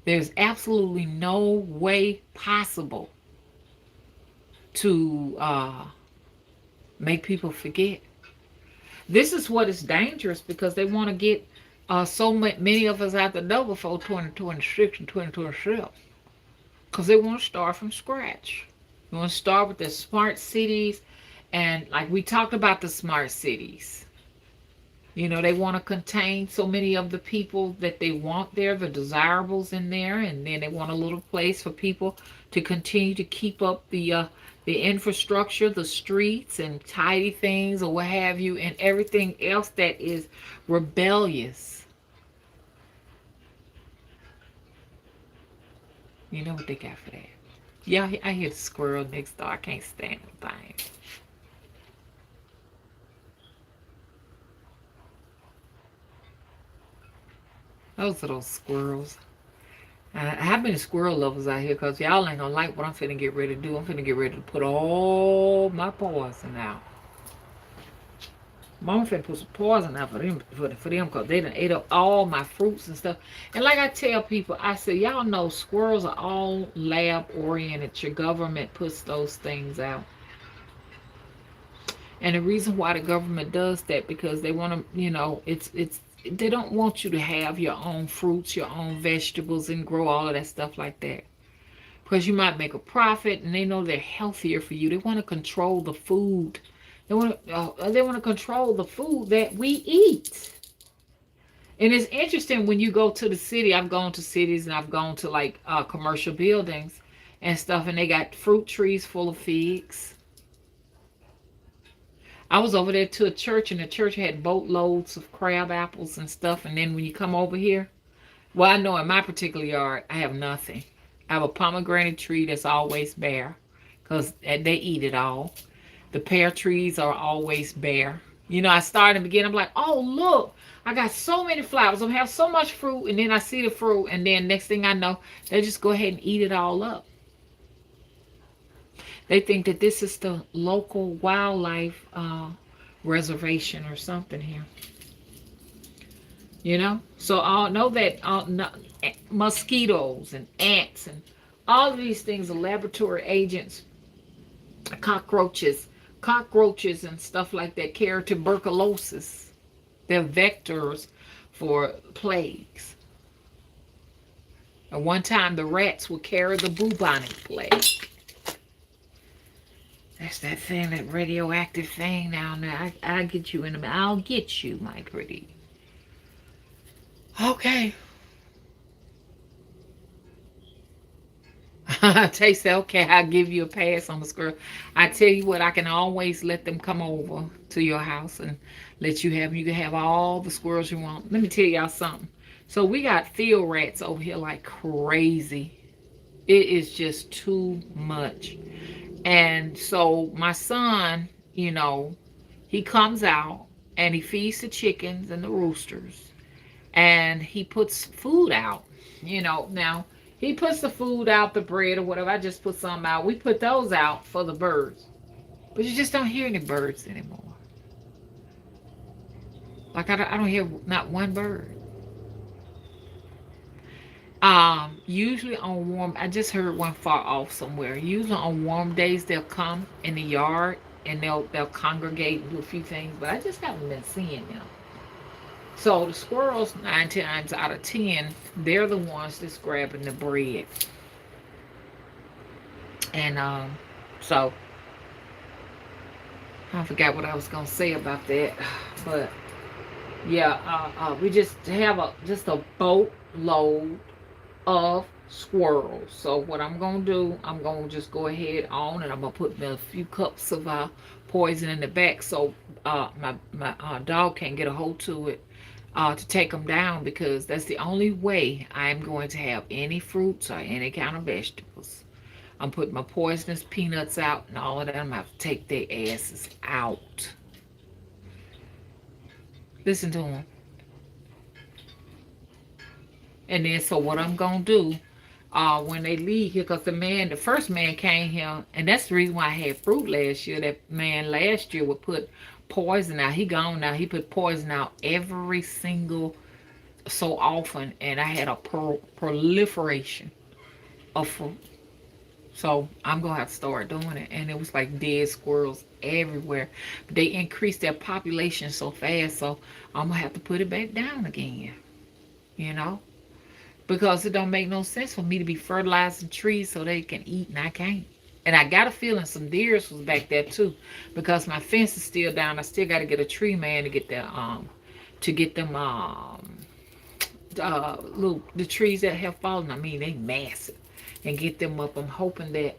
There's absolutely no way possible to make people forget. This is what is dangerous because they want to get so many of us out the door before 2026 and 2027 because they want to start from scratch. They want to start with the smart cities, and like we talked about the smart cities. You know, they want to contain so many of the people that they want there, the desirables in there, and then they want a little place for people to continue to keep up the infrastructure, the streets, and tidy things or what have you, and everything else that is rebellious. You know what they got for that? Yeah, I hear the squirrel next door. I can't stand the thing. Those are those squirrels. How many squirrel lovers out here? Because y'all ain't gonna like what I'm finna get ready to do. I'm finna get ready to put all my poison out. Mama finna put some poison out for them because they done ate up all my fruits and stuff. And like I tell people, I say, y'all know squirrels are all lab oriented. Your government puts those things out. And the reason why the government does that, because they want to, you know, it's they don't want you to have your own fruits, your own vegetables, and grow all of that stuff like that. Because you might make a profit, and they know they're healthier for you. They want to control the food. They want to control the food that we eat. And it's interesting when you go to the city. I've gone to cities and I've gone to like commercial buildings and stuff, and they got fruit trees full of figs. I was over there to a church, and the church had boatloads of crab apples and stuff. And then when you come over here, well, I know in my particular yard, I have nothing. I have a pomegranate tree that's always bare because they eat it all. The pear trees are always bare. You know, I started in the beginning, I'm like, oh, look, I got so many flowers. I have so much fruit. And then I see the fruit. And then next thing I know, they just go ahead and eat it all up. They think that this is the local wildlife reservation or something here. You know? So I know that mosquitoes and ants and all of these things are laboratory agents, cockroaches and stuff like that carry tuberculosis. They're vectors for plagues. At one time, the rats would carry the bubonic plague. That's that thing, that radioactive thing down there. I'll get you in a minute. I'll get you, my pretty. Okay. Taste that. Okay, I'll give you a pass on the squirrel. I tell you what, I can always let them come over to your house and let you have them. You can have all the squirrels you want. Let me tell y'all something. So we got field rats over here like crazy. It is just too much. And so my son, you know, he comes out and he feeds the chickens and the roosters. And he puts food out, you know. Now, he puts the food out, the bread or whatever. I just put some out. We put those out for the birds. But you just don't hear any birds anymore. Like, I don't hear not one bird. Usually on warm, I just heard one far off somewhere. Usually on warm days, they'll come in the yard and they'll congregate and do a few things, but I just haven't been seeing them. So the squirrels, 9 times out of 10, they're the ones that's grabbing the bread. And so I forgot what I was gonna say about that, but yeah, we just have a boatload of squirrels. So what I'm gonna do, I'm gonna just go ahead on and I'm gonna put a few cups of poison in the back so my dog can't get a hold to it to take them down, because that's the only way I'm going to have any fruits or any kind of vegetables. I'm putting my poisonous peanuts out and all of that. I'm gonna have to take their asses out. Listen to them. And then, so what I'm going to do, when they leave here, because the first man came here, and that's the reason why I had fruit last year. That man last year would put poison out. He gone now. He put poison out every single so often, and I had a proliferation of fruit. So I'm gonna have to start doing it. And it was like dead squirrels everywhere. But they increased their population so fast, so I'm gonna have to put it back down again. You know? Because it don't make no sense for me to be fertilizing trees so they can eat and I can't. And I got a feeling some deers was back there too. Because my fence is still down. I still gotta get a tree man to get them little the trees that have fallen. I mean, they massive, and get them up. I'm hoping that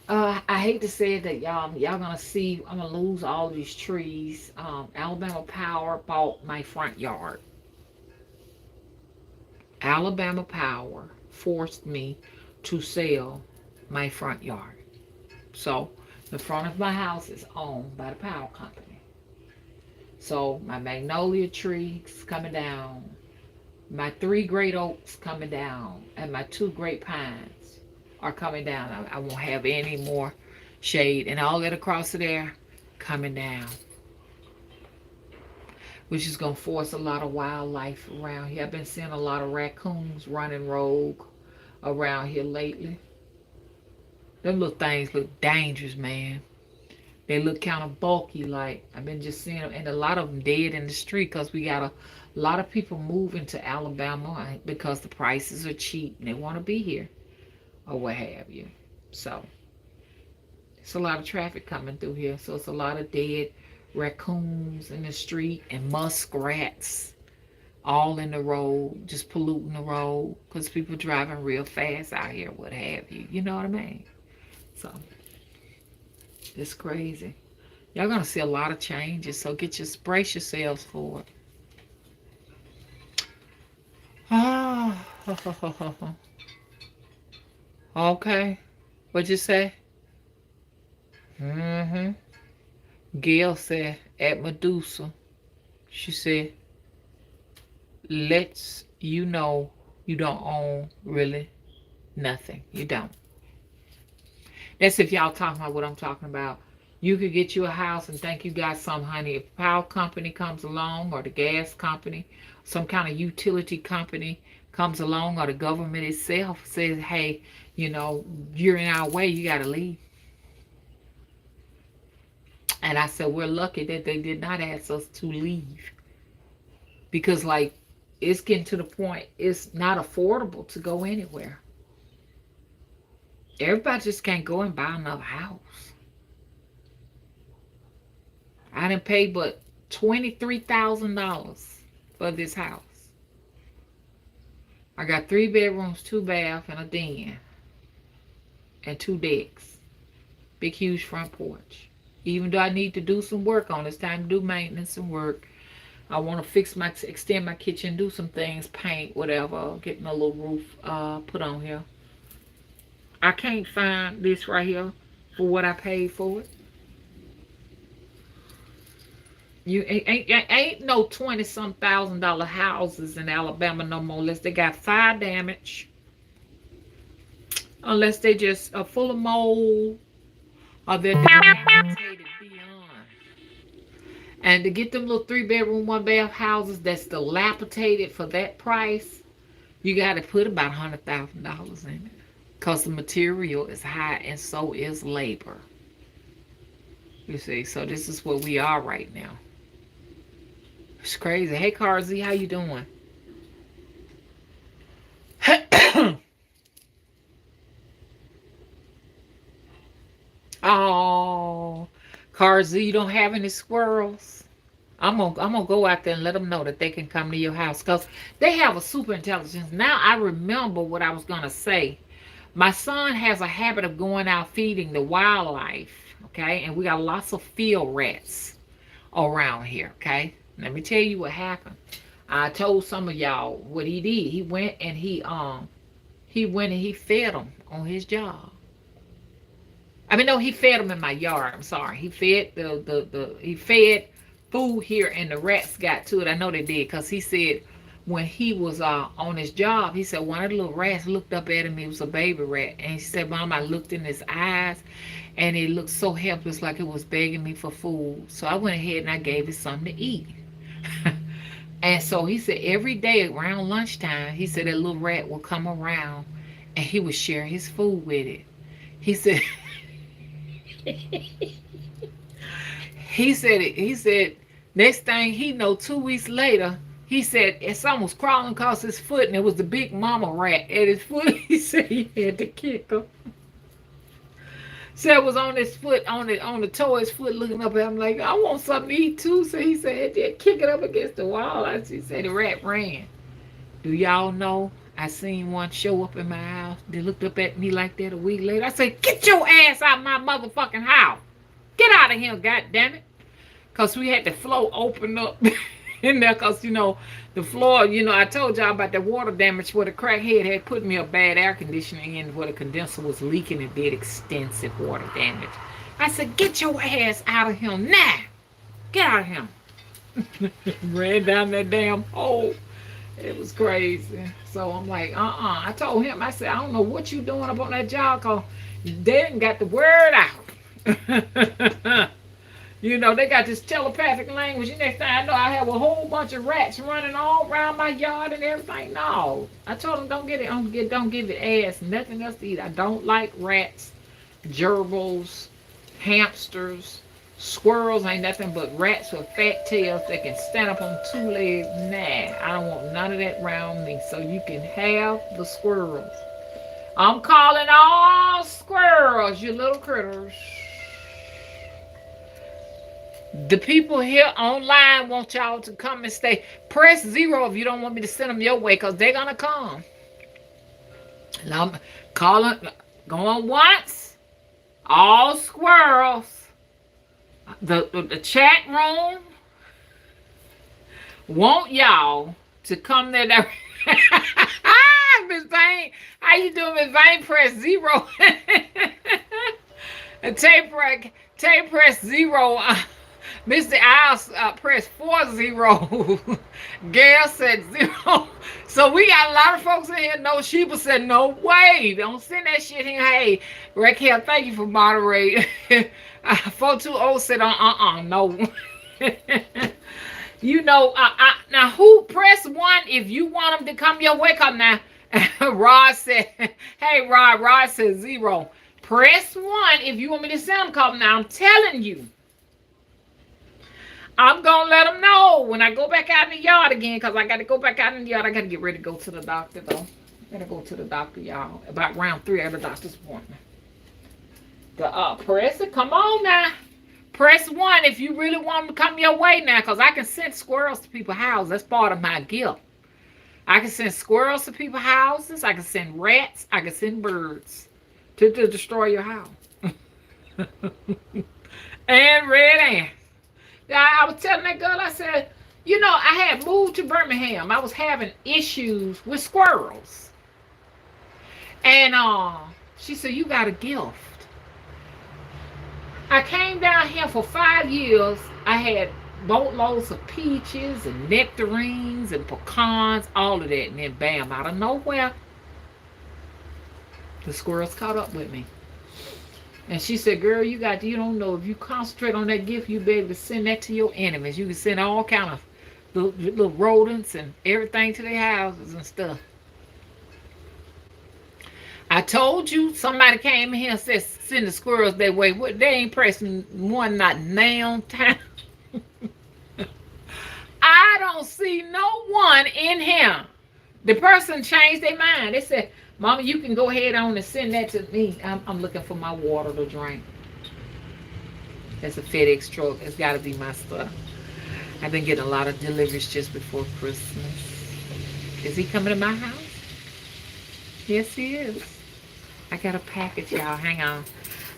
I hate to say it that y'all gonna see I'm gonna lose all these trees. Alabama Power bought my front yard. Alabama Power forced me to sell my front yard. So the front of my house is owned by the power company. So my magnolia trees coming down, my 3 great oaks coming down, and my 2 great pines are coming down. I won't have any more shade, and all that across there coming down, which is going to force a lot of wildlife around here. I've been seeing a lot of raccoons running rogue around here lately. Them little things look dangerous, man. They look kind of bulky, like I've been just seeing them, and a lot of them dead in the street because we got a lot of people moving to Alabama because the prices are cheap and they want to be here or what have you. So it's a lot of traffic coming through here. So it's a lot of dead raccoons in the street and muskrats all in the road, just polluting the road because people driving real fast out here, what have you. You know what I mean? So it's crazy. Y'all gonna see a lot of changes, so brace yourselves for it. Ah, okay. What'd you say? Gail said at Medusa, she said, lets you know you don't own really nothing. You don't. That's if y'all talking about what I'm talking about. You could get you a house and think you got some, honey. If the power company comes along, or the gas company, some kind of utility company comes along, or the government itself says, hey, you're in our way, you got to leave. And I said, we're lucky that they did not ask us to leave. Because, it's getting to the point, it's not affordable to go anywhere. Everybody just can't go and buy another house. I didn't pay but $23,000 for this house. I got 3 bedrooms, 2 baths, and a den. And 2 decks. Big, huge front porch. Even though I need to do some work on it, it's time to do maintenance and work. I want to extend my kitchen, do some things, paint, whatever, getting a little roof put on here. I can't find this right here for what I paid for it. You ain't no $20-some thousand houses in Alabama no more unless they got fire damage, unless they just are full of mold, or they're dilapidated beyond. And to get them little 3-bedroom, 1-bath houses that's dilapidated for that price, you got to put about $100,000 in it. Because the material is high and so is labor. You see, so this is where we are right now. It's crazy. Hey, Carzy, how you doing? Oh, Carzy, you don't have any squirrels? I'm gonna go out there and let them know that they can come to your house because they have a super intelligence. Now I remember what I was gonna say. My son has a habit of going out feeding the wildlife, okay? And we got lots of field rats around here, okay? Let me tell you what happened. I told some of y'all what he did. He went and he fed them on his job. I mean, no, he fed them in my yard. I'm sorry. He fed he fed food here, and the rats got to it. I know they did because he said when he was on his job, he said one of the little rats looked up at him. He was a baby rat, and he said, "Mom, I looked in his eyes, and it looked so helpless, like it was begging me for food. So I went ahead and I gave it something to eat. And so he said every day around lunchtime, he said that little rat would come around and he would share his food with it. He said, he said, next thing he know, 2 weeks later, he said something was crawling across his foot and it was the big mama rat at his foot. He said he had to kick her. So it was on his foot, on the toe of his foot, looking up at him like, I want something to eat too. So he said, kick it up against the wall. He said the rat ran. Do y'all know I seen one show up in my house? They looked up at me like that a week later. I said, get your ass out of my motherfucking house. Get out of here, goddammit. Because we had the floor open up in there because, the floor, I told y'all about the water damage where the crackhead had put me a bad air conditioning in where the condenser was leaking and did extensive water damage. I said, get your ass out of here now. Get out of here. Ran down that damn hole. It was crazy. So I'm like, I told him, I said, I don't know what you doing up on that job because they didn't got the word out. They got this telepathic language. And next thing I know, I have a whole bunch of rats running all around my yard and everything. No. I told them, don't give it ass, nothing else to eat. I don't like rats, gerbils, hamsters, squirrels ain't nothing but rats with fat tails that can stand up on 2 legs. Nah, I don't want none of that around me. So you can have the squirrels. I'm calling all squirrels, you little critters. The people here online want y'all to come and stay. Press 0 if you don't want me to send them your way, because they're going to come. And I'm calling, going once, all squirrels. The chat room want y'all to come there. Miss Vane, how you doing, Miss Vane? Press 0. And tape press 0. Mr. Isles press 40. Gail said 0. So we got a lot of folks in here. No, Sheba said, no way. Don't send that shit here. Hey, Raquel, thank you for moderating. 420 said, no. Now who press 1 if you want them to come your way? Come now. Rod said, hey, Rod said 0. Press 1 if you want me to send them. Come now. I'm telling you. I'm going to let them know when I go back out in the yard again, because I got to go back out in the yard. I got to get ready to go to the doctor, though. I got to go to the doctor, y'all. About round 3 at the doctor's appointment. Press it. Come on now. Press 1 if you really want them to come your way now, because I can send squirrels to people's houses. That's part of my gift. I can send squirrels to people's houses. I can send rats. I can send birds to destroy your house. And red ants. I was telling that girl, I said, I had moved to Birmingham. I was having issues with squirrels. And she said, you got a gift. I came down here for 5 years. I had boatloads of peaches and nectarines and pecans, all of that. And then bam, out of nowhere, the squirrels caught up with me. And she said, girl, you don't know, if you concentrate on that gift, you'll be able to send that to your enemies. You can send all kind of little rodents and everything to their houses and stuff. I told you, somebody came in here and said, send the squirrels that way. What? They ain't pressing 1 not now time. I don't see no one in here. The person changed their mind. They said, Mama, you can go ahead on and send that to me. I'm looking for my water to drink. That's a FedEx truck. It's got to be my stuff. I've been getting a lot of deliveries just before Christmas. Is he coming to my house? Yes, he is. I got a package, y'all. Hang on.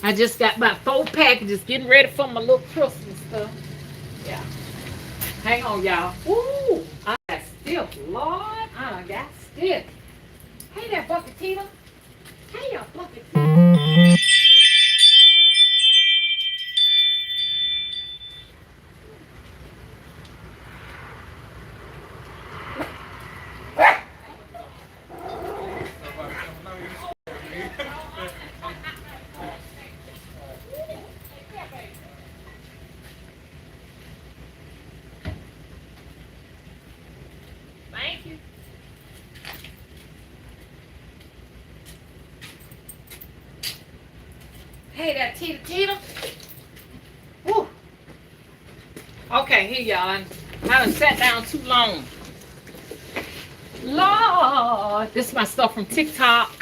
I just got about 4 packages getting ready for my little Christmas stuff. Yeah. Hang on, y'all. Woo! I got stiff, Lord. I got stiff. Hey there, Bucketita. Hey there, Bucketita. hear that teeter. Woo. Okay, here y'all. I done sat down too long. Lord, this is my stuff from TikTok.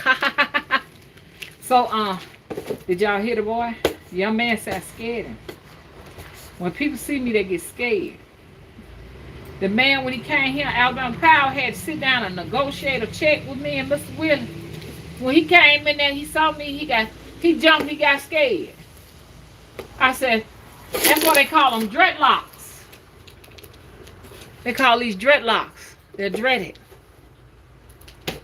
So, did y'all hear the boy? The young man said I scared him. When people see me, they get scared. The man, when he came here, Alabama Powell had to sit down and negotiate a check with me and Mr. Willie. When he came in there, he saw me, he jumped, he got scared. I said, that's why they call them dreadlocks. They call these dreadlocks. They're dreaded.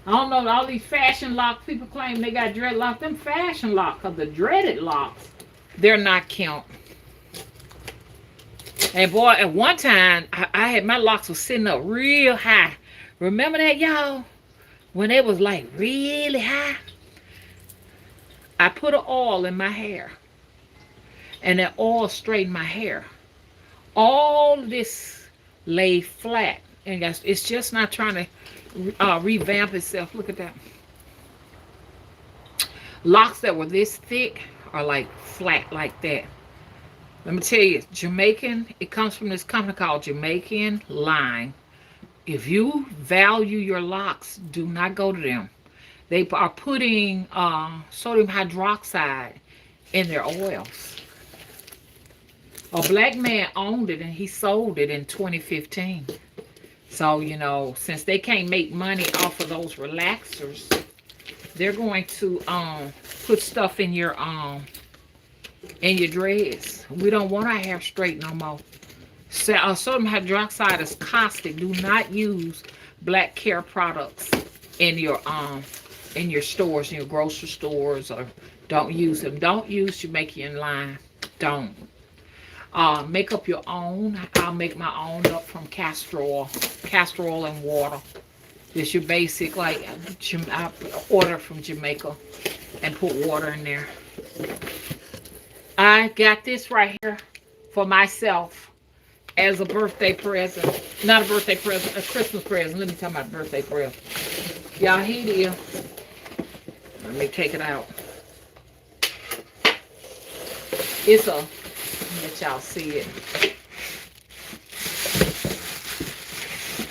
I don't know, all these fashion locks, people claim they got dreadlocks. Them fashion locks, because the dreaded locks, they're not count. And boy, at one time, I had my locks was sitting up real high. Remember that, y'all? When it was like really high, I put an oil in my hair. And that oil straightened my hair. All this lay flat. And it's just not trying to revamp itself. Look at that. Locks that were this thick are like flat like that. Let me tell you, Jamaican, it comes from this company called Jamaican Line. If you value your locks, do not go to them. They are putting sodium hydroxide in their oils. A black man owned it and he sold it in 2015. So, you know, since they can't make money off of those relaxers, they're going to put stuff in your dreads. We don't want our hair straight no more. Sodium hydroxide is caustic. Do not use black care products in your stores, in your grocery stores, or don't use them. Don't use Jamaican Line. Don't. Make up your own. I'll make my own up from castor oil and water. It's your basic, like, I order from Jamaica and put water in there. I got this right here for myself as a birthday present. Not a birthday present, a Christmas present. Let me talk about birthday present. Y'all, here it is. Let me take it out. It's a, let y'all see it.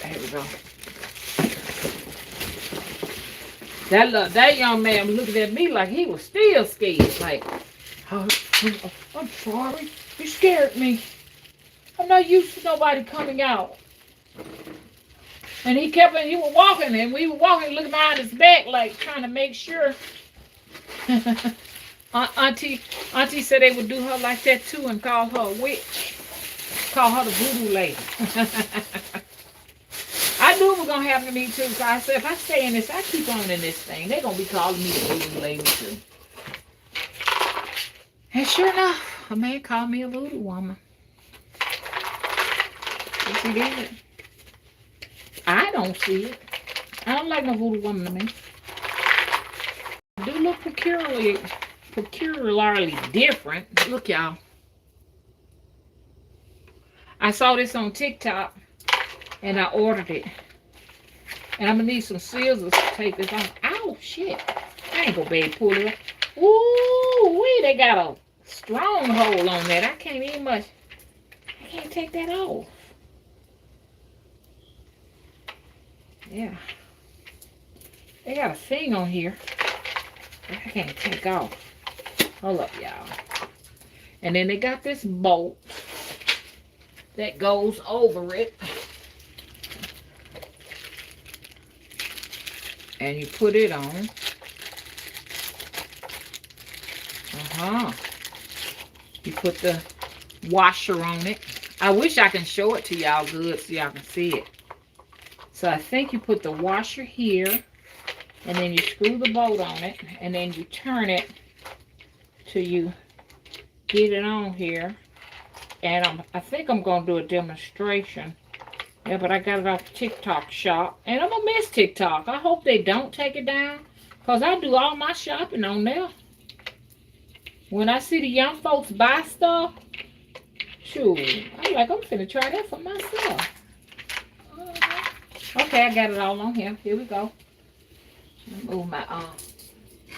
There we go. That young man was looking at me like he was still scared. Like, oh, I'm sorry. You scared me. I'm not used to nobody coming out. And he was walking, and we were walking, looking behind his back, like trying to make sure. Auntie said they would do her like that too and call her a witch. Call her the voodoo lady. I knew it was going to happen to me too. So I said, if I stay in this, I keep on in this thing, they're going to be calling me the voodoo lady too. And sure enough, a man called me a voodoo woman. Yes, he did. I don't see it. I don't like no voodoo woman to me. I do look peculiarly different. Look, y'all. I saw this on TikTok and I ordered it. And I'm going to need some scissors to take this off. Ow, shit. I ain't going to be able to pull it up. Ooh, they got a strong hold on that. I can't take that off. Yeah. They got a thing on here I can't take off. Hold up, y'all. And then they got this bolt that goes over it. And you put it on. You put the washer on it. I wish I can show it to y'all good so y'all can see it. So I think you put the washer here, and then you screw the bolt on it, and then you turn it till you get it on here. And I think I'm going to do a demonstration. Yeah, but I got it off TikTok shop. And I'm going to miss TikTok. I hope they don't take it down, because I do all my shopping on there. When I see the young folks buy stuff, shoot, I'm like, I'm finna try that for myself. Okay, I got it all on here. Here we go. Move my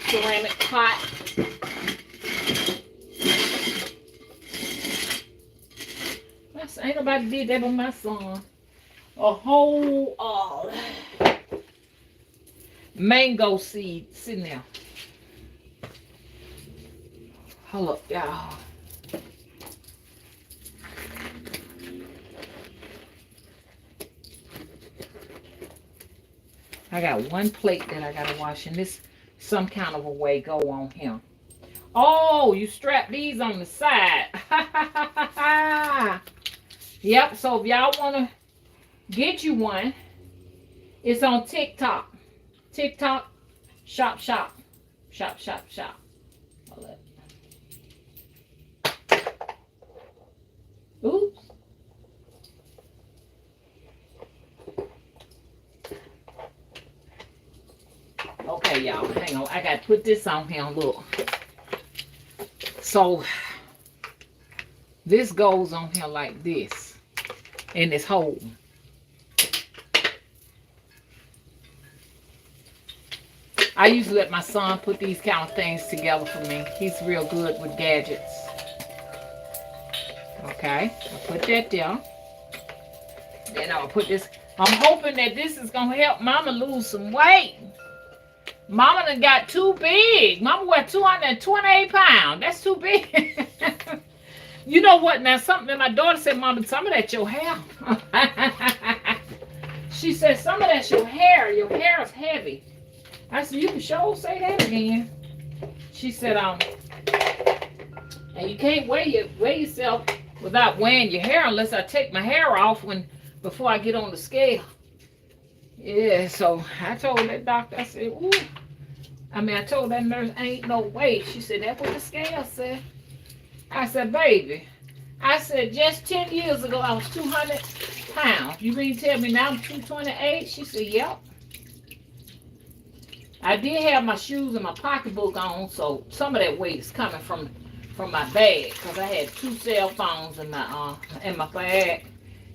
ceramic pot. Ain't nobody did that but my son. A whole mango seed sitting there. Hold up, y'all. I got one plate that I gotta wash, and this some kind of a way go on him. Oh, you strap these on the side. Yep, so if y'all wanna get you one, it's on TikTok. TikTok, shop, shop. Shop, shop, shop. Oops. Okay, y'all, hang on. I got to put this on here. Look. So, this goes on here like this. In this hole. I usually let my son put these kind of things together for me. He's real good with gadgets. Okay, I'll put that there. Then I'll put this. I'm hoping that this is going to help Mama lose some weight. Mama done got too big. Mama weighed 228 pounds. That's too big. You know what? Now, something that my daughter said, Mama, some of that's your hair. She said, some of that's your hair. Your hair is heavy. I said, you can sure say that again. She said, and you can't weigh yourself without weighing your hair unless I take my hair off before I get on the scale. Yeah, so I told that doctor, I said, ooh. I told that nurse, ain't no way. She said, that's what the scale said. I said, baby. I said, just 10 years ago, I was 200 pounds. You mean tell me now I'm 228? She said, yep. I did have my shoes and my pocketbook on, so some of that weight is coming from my bag, because I had 2 cell phones in my bag.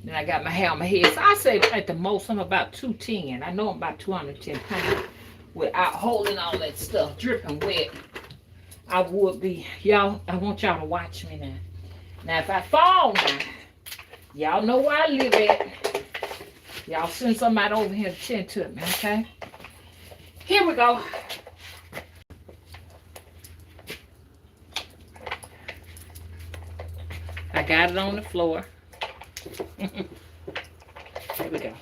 Then I got my hair on my head. So I say at the most I'm about 210. I know I'm about 210 pounds without holding all that stuff, dripping wet. I would be. Y'all, I want y'all to watch me now. Now if I fall now, y'all know where I live at. Y'all send somebody over here to tend to me, okay? Here we go. I got it on the floor. Here we go.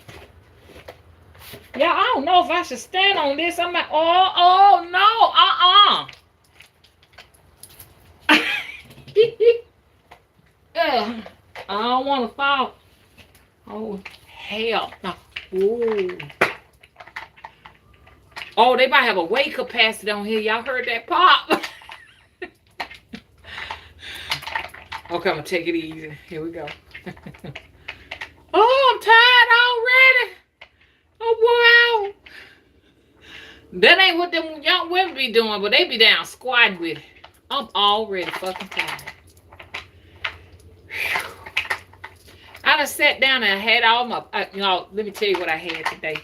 Yeah, I don't know if I should stand on this. I'm like, oh no, I don't want to fall. Oh, hell no. Ooh. Oh, they might have a weight capacity on here. Y'all heard that pop? Okay, I'm going to take it easy. Here we go. Oh, I'm tired already. Oh, wow. That ain't what them young women be doing, but they be down squatting with it. I'm already fucking tired. Whew. I done sat down and I had all my, let me tell you what I had today.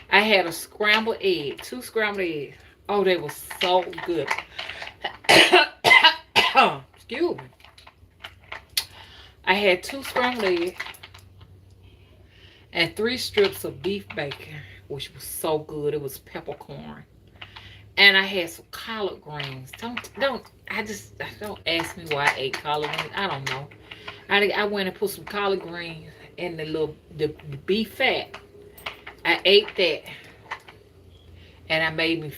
I had a scrambled egg, 2 scrambled eggs. Oh, they were so good. Excuse me. I had 2 scrambled eggs and 3 strips of beef bacon, which was so good. It was peppercorn. And I had some collard greens. Don't ask me why I ate collard greens. I don't know. I went and put some collard greens in the beef fat. I ate that. And I made me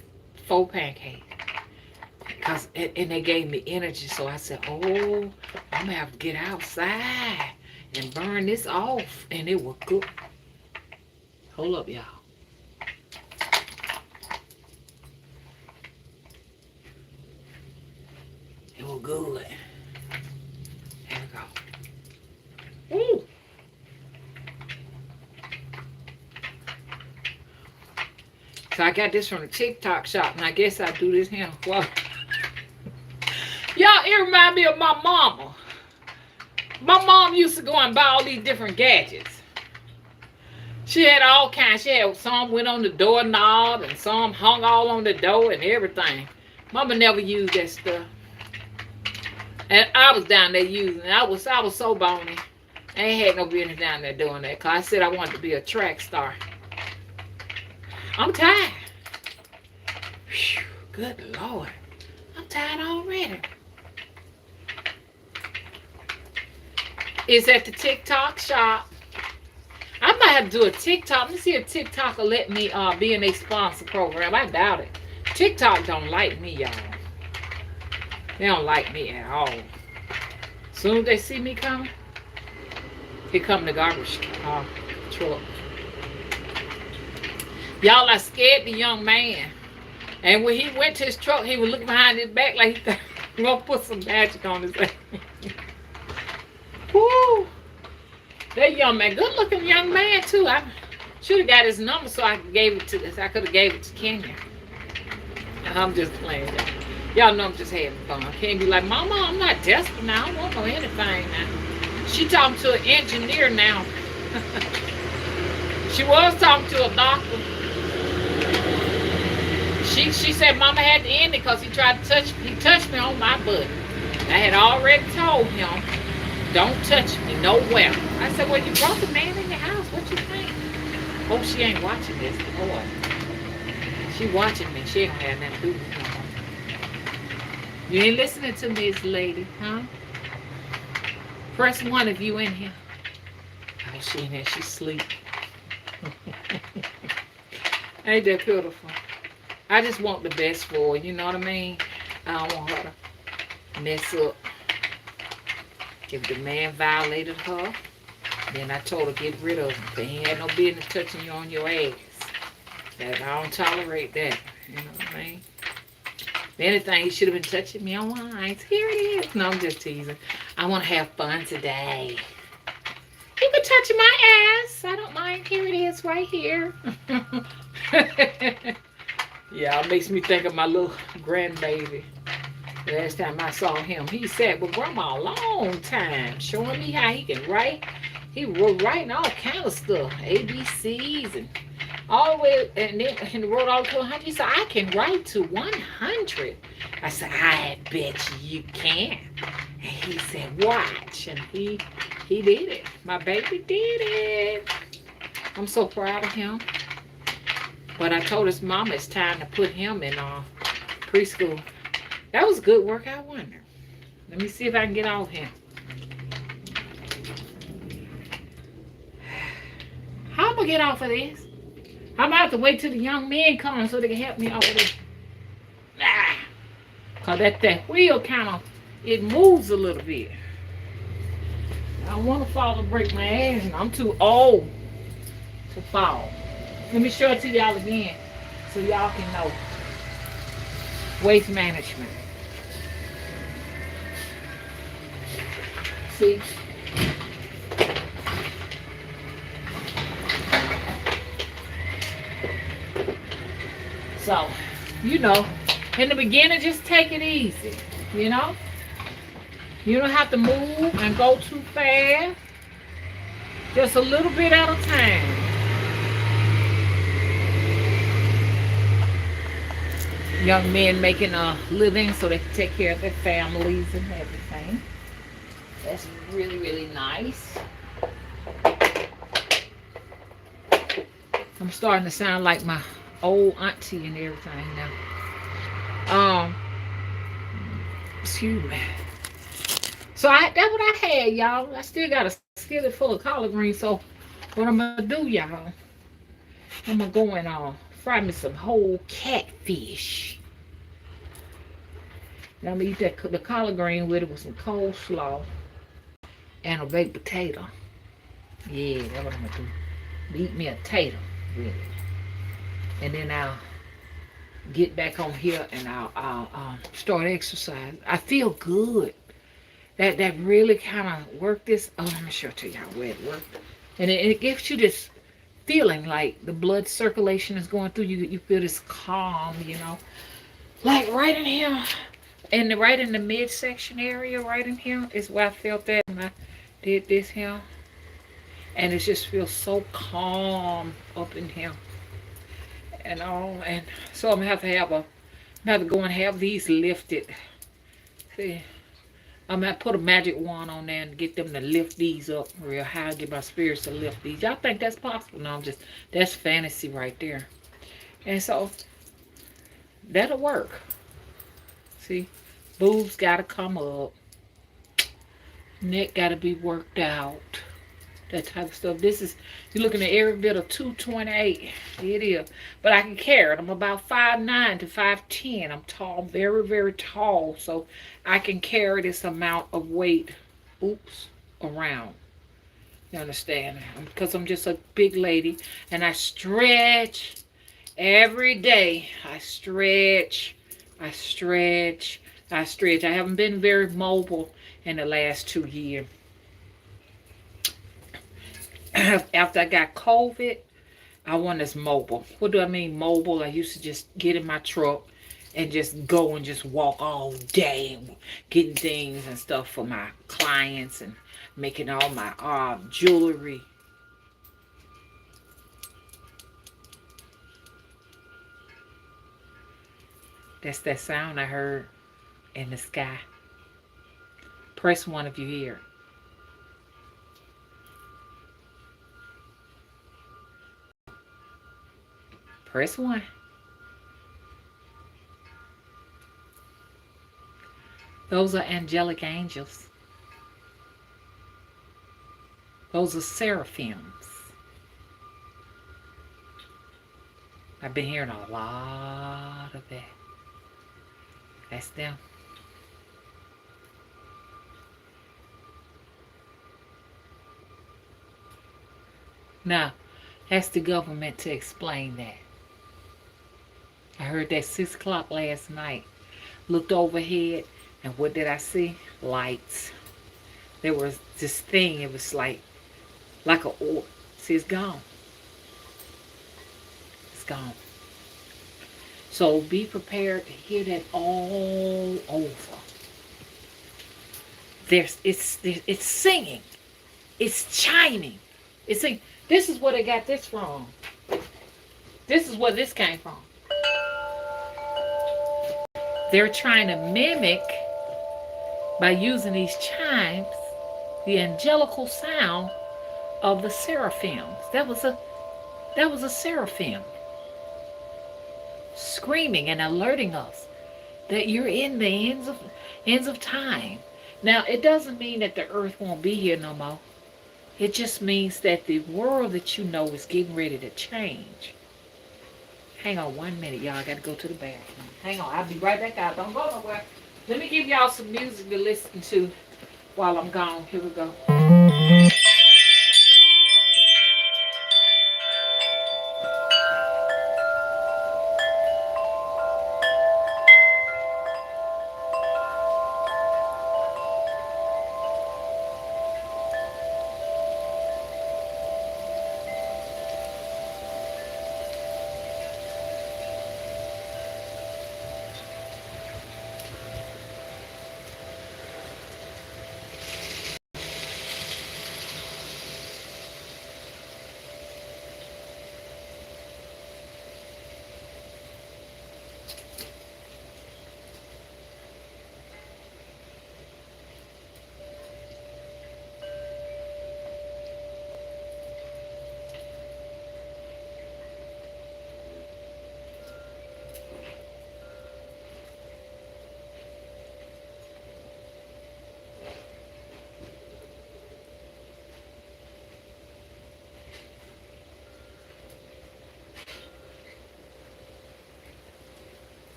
4 pancakes. And they gave me energy. So I said, oh, I'm gonna have to get outside and burn this off. And it was good. Hold up, y'all. It was good. There we go. Ooh. So I got this from the TikTok shop, and I guess I do this here. Well, y'all, it remind me of my mama. My mom used to go and buy all these different gadgets. She had all kinds. She had some went on the doorknob, and some hung all on the door and everything. Mama never used that stuff. And I was down there using it. I was so bony. I ain't had no business down there doing that. Cause I said I wanted to be a track star. I'm tired. Whew, good Lord. I'm tired already. It's at the TikTok shop. I might have to do a TikTok. Let me see if TikTok will let me be in a sponsor program. I doubt it. TikTok don't like me, y'all. They don't like me at all. Soon as they see me coming, here come the garbage truck. Y'all, I scared the young man. And when he went to his truck, he was looking behind his back like he thought he was going to put some magic on his back. Woo! That young man, good looking young man too. I should have got his number so I gave it to this. I could have gave it to Kenya. I'm just playing, y'all. Y'all know I'm just having fun. I can't be like, Mama, I'm not desperate now. I don't want no anything now. She talking to an engineer now. She was talking to a doctor. She said Mama had to end it because he tried to touched me on my butt. I had already told him, don't touch me nowhere. I said, well, you brought the man in your house. What you think? Hope she ain't watching this. Boy, she watching me. She ain't gonna have nothing to do with me. You ain't listening to me, this lady, huh? Press 1 if you in here. Oh, she in here. She sleep. Ain't that beautiful? I just want the best for her, you know what I mean? I don't want her to mess up. If the man violated her, then I told her get rid of him. But he had no business touching you on your ass. That I don't tolerate that. You know what I mean? If anything, he should have been touching me on my eyes. Here it is. No, I'm just teasing. I want to have fun today. You can touch my ass. I don't mind. Here it is right here. Yeah, it makes me think of my little grandbaby. Last time I saw him, he sat with Grandma a long time, showing me how he can write. He was writing all kind of stuff, ABCs and all the way, and then he wrote all to 100. He said, I can write to 100. I said, I bet you can. And he said, watch. And he did it. My baby did it. I'm so proud of him. But I told his mama it's time to put him in preschool. That was good work, I wonder. Let me see if I can get off him. How am I going to get off of this? I'm going to have to wait till the young men come so they can help me off of this. Because that wheel kind of, it moves a little bit. I don't want to fall and break my ass, and I'm too old to fall. Let me show it to y'all again so y'all can know. Waste management. See? So, you know, in the beginning, just take it easy, you know? You don't have to move and go too fast. Just a little bit at a time. Young men making a living so they can take care of their families and everything. That's really, really nice. I'm starting to sound like my old auntie and everything now. Excuse me. So that's what I had, y'all. I still got a skillet full of collard greens. So what I'm gonna do, y'all? I'm gonna go and fry me some whole catfish. Now I'm gonna eat the collard green with it with some coleslaw and a baked potato. Yeah, that's what I'm gonna do. Eat me a tater with it. And then I'll get back on here and I'll start exercise. I feel good. That really kind of worked this. Oh, let me show it to y'all where it worked. And it gives you this feeling like the blood circulation is going through. You feel this calm, you know. Like right in here. And right in the midsection area, right in here, is where I felt that when I did this here. And it just feels so calm up in here. And all, and so I'm gonna have to go and have these lifted. See, I'm gonna put a magic wand on there and get them to lift these up real high. Get my spirits to lift these. Y'all think that's possible? No, I'm just, that's fantasy right there. And so that'll work. See, boobs gotta come up, neck gotta be worked out, that type of stuff. This is, you're looking at every bit of 228. It is. But I can carry it. I'm about 5'9" to 5'10". I'm tall, very, very tall. So I can carry this amount of weight, oops, around. You understand? Because I'm just a big lady. And I stretch every day. I stretch. I stretch. I stretch. I haven't been very mobile in the last 2 years. After I got COVID, I wasn't as mobile. What do I mean mobile? I used to just get in my truck and just go and just walk all day and getting things and stuff for my clients and making all my jewelry. That's that sound I heard in the sky. Press one if you hear. Press one. Those are angelic angels. Those are seraphims. I've been hearing a lot of that. That's them. Now, ask the government to explain that. I heard that 6 o'clock last night. Looked overhead, and what did I see? Lights. There was this thing, it was like a orb. See, it's gone. It's gone. So be prepared to hear that all over. It's singing. It's chiming. It's singing. This is where they got this from. This is where this came from. They're trying to mimic, by using these chimes, the angelical sound of the seraphims. That was a seraphim screaming and alerting us that you're in the ends of time. Now, it doesn't mean that the earth won't be here no more. It just means that the world that you know is getting ready to change. Hang on 1 minute, y'all. I got to go to the bathroom. Hang on. I'll be right back out. Don't go nowhere. Let me give y'all some music to listen to while I'm gone. Here we go.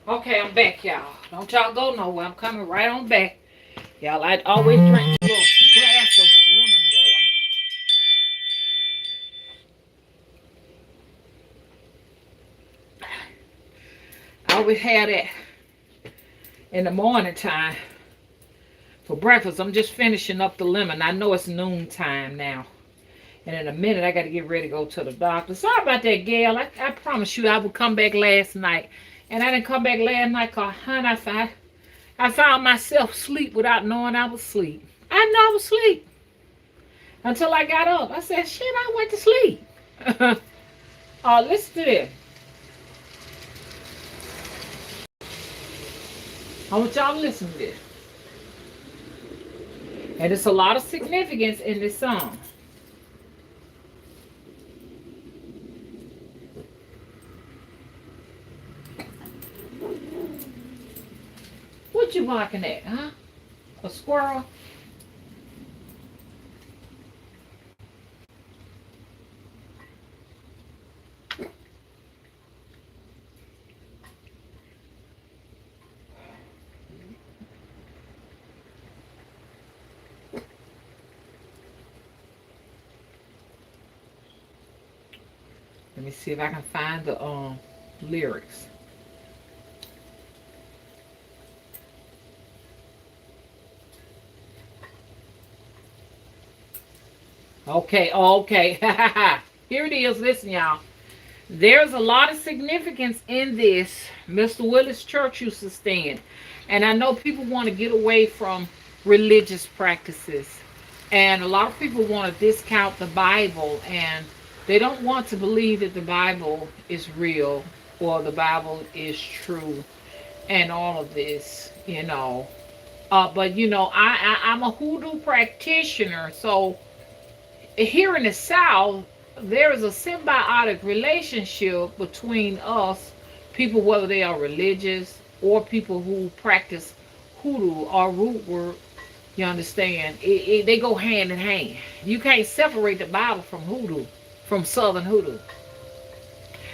Okay, I'm back, y'all. Don't y'all go nowhere. I'm coming right on back. Y'all, I always drink a little glass of lemon water. I always have that in the morning time for breakfast. I'm just finishing up the lemon. I know it's noon time now. And in a minute, I got to get ready to go to the doctor. Sorry about that, Gail. I promised you I would come back last night. And I didn't come back last night because, honey, I found myself asleep without knowing I was asleep. I didn't know I was asleep until I got up. I said, shit, I went to sleep. Listen to this. I want y'all to listen to this. And there's a lot of significance in this song. What you barking at, huh? A squirrel? Let me see if I can find the lyrics. Okay. Here it is. Listen, y'all. There's a lot of significance in this. Mr. Willis Church used to stand. And I know people want to get away from religious practices. And a lot of people want to discount the Bible. And they don't want to believe that the Bible is real or the Bible is true and all of this, you know. But, you know, I'm a hoodoo practitioner. So here in the South, there is a symbiotic relationship between us, people, whether they are religious or people who practice hoodoo or root work. You understand? They go hand in hand. You can't separate the Bible from hoodoo, from Southern hoodoo.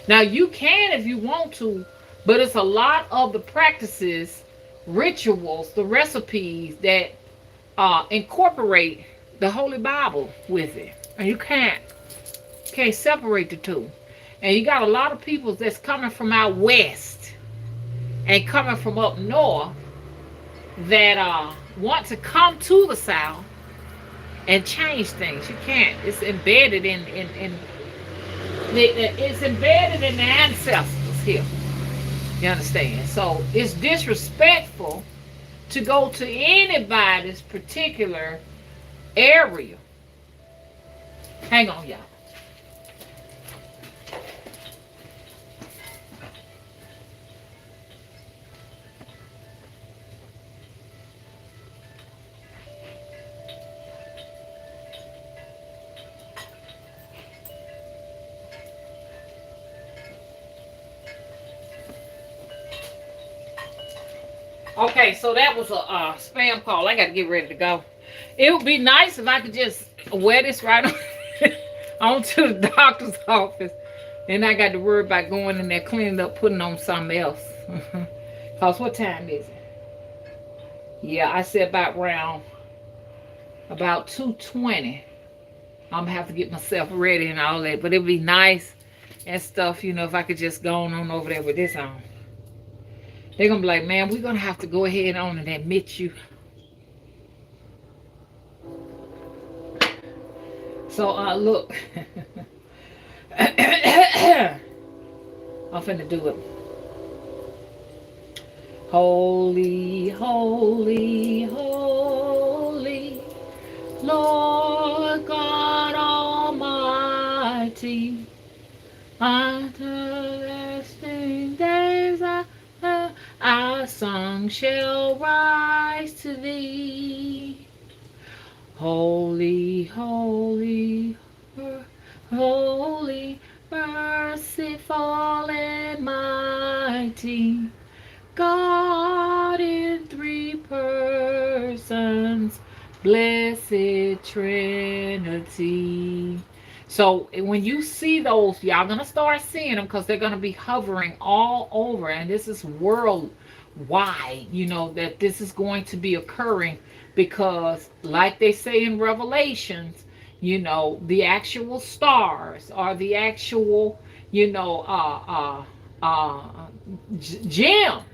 Now, you can if you want to, but it's a lot of the practices, rituals, the recipes that incorporate the Holy Bible with it. And you can't separate the two. And you got a lot of people that's coming from out west and coming from up north that want to come to the South and change things. You can't. It's embedded in it's embedded in the ancestors here. You understand? So it's disrespectful to go to anybody's particular area. Hang on, y'all. Okay, so that was a spam call. I got to get ready to go. It would be nice if I could just wear this right on to the doctor's office. And I got to worry about going in there, cleaning up, putting on something else. Because what time is it? Yeah, I said about 2:20. I'm going to have to get myself ready and all that. But it would be nice and stuff, you know, if I could just go on over there with this on. They're going to be like, man, we're going to have to go ahead on and admit you. So, look. I'm finna do it. Holy, holy, holy, Lord God Almighty, everlasting days our song shall rise to thee. Holy, holy, holy, merciful and mighty, God in three persons, blessed Trinity. So when you see those, y'all gonna start seeing them because they're gonna be hovering all over, and this is worldwide. You know that this is going to be occurring because like they say in Revelations, the actual stars are the actual, you know, gems.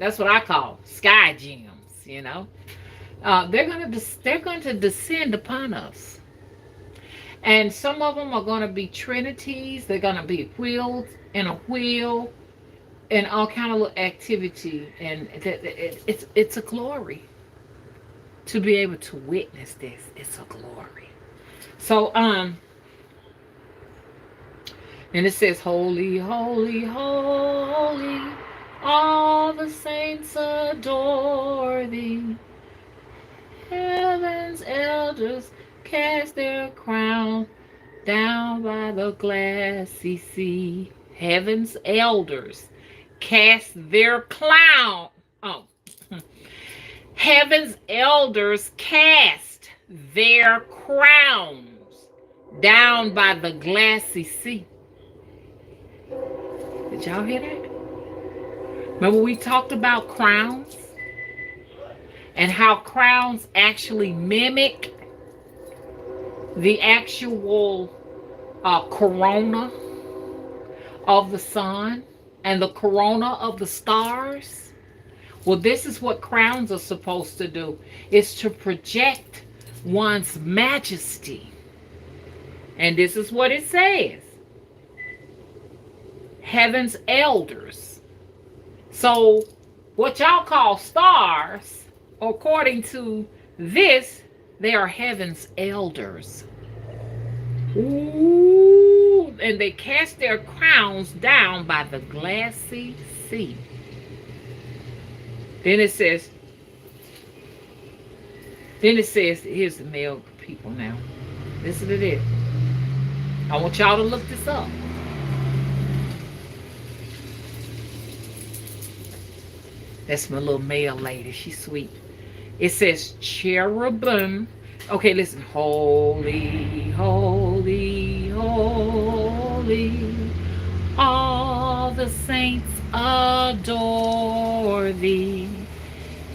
That's what I call sky gems. They're going to descend upon us. And some of them are going to be trinities. They're going to be wheels in a wheel and all kind of little activity. And it's a glory to be able to witness this. It's a glory. So and it says, holy, holy, holy, all the saints adore thee. Heaven's elders cast their crown down by the glassy sea. Heaven's elders cast their clown. Oh. Heaven's elders cast their crowns down by the glassy sea. Did y'all hear that? Remember we talked about crowns? And how crowns actually mimic the actual corona of the sun and the corona of the stars. Well, this is what crowns are supposed to do. It's to project one's majesty. And this is what it says. Heaven's elders. So what y'all call stars, according to this, they are heaven's elders. Ooh, and they cast their crowns down by the glassy sea. Then it says, here's the male people now. Listen to this. I want y'all to look this up. That's my little male lady. She's sweet. It says cherubim. Okay, listen. Holy, holy, holy. All the saints adore thee.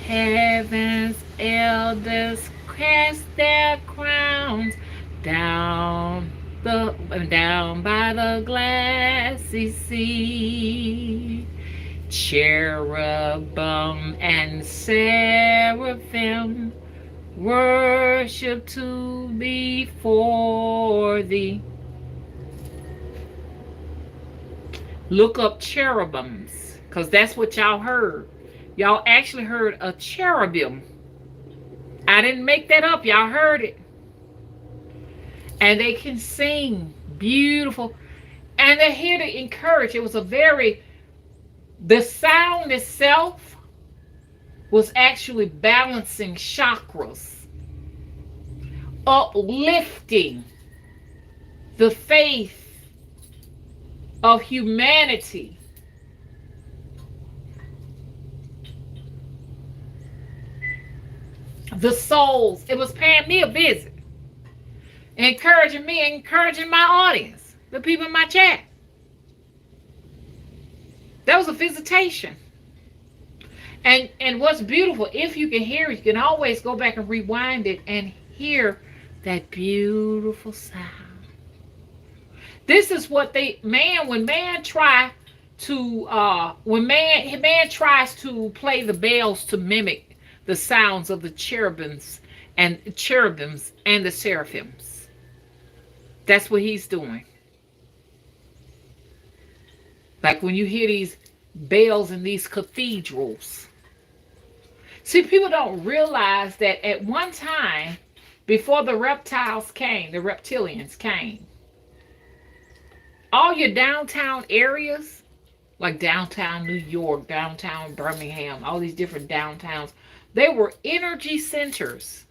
Heaven's elders cast their crowns down by the glassy sea. Cherubim and seraphim worship to before thee. Look up cherubims, because that's what y'all heard. Y'all actually heard a cherubim. I didn't make that up. Y'all heard it. And they can sing beautiful. And they're here to encourage. It was the sound itself was actually balancing chakras, uplifting the faith of humanity. The souls. It was paying me a visit, encouraging me, encouraging my audience, the people in my chat. That was a visitation. And what's beautiful, if you can hear it, you can always go back and rewind it and hear that beautiful sound. This is what when man tries to play the bells to mimic the sounds of the cherubims and the seraphims. That's what he's doing. Like when you hear these bells in these cathedrals. See, people don't realize that at one time, before the reptilians came, all your downtown areas, like downtown New York, downtown Birmingham, all these different downtowns, they were energy centers.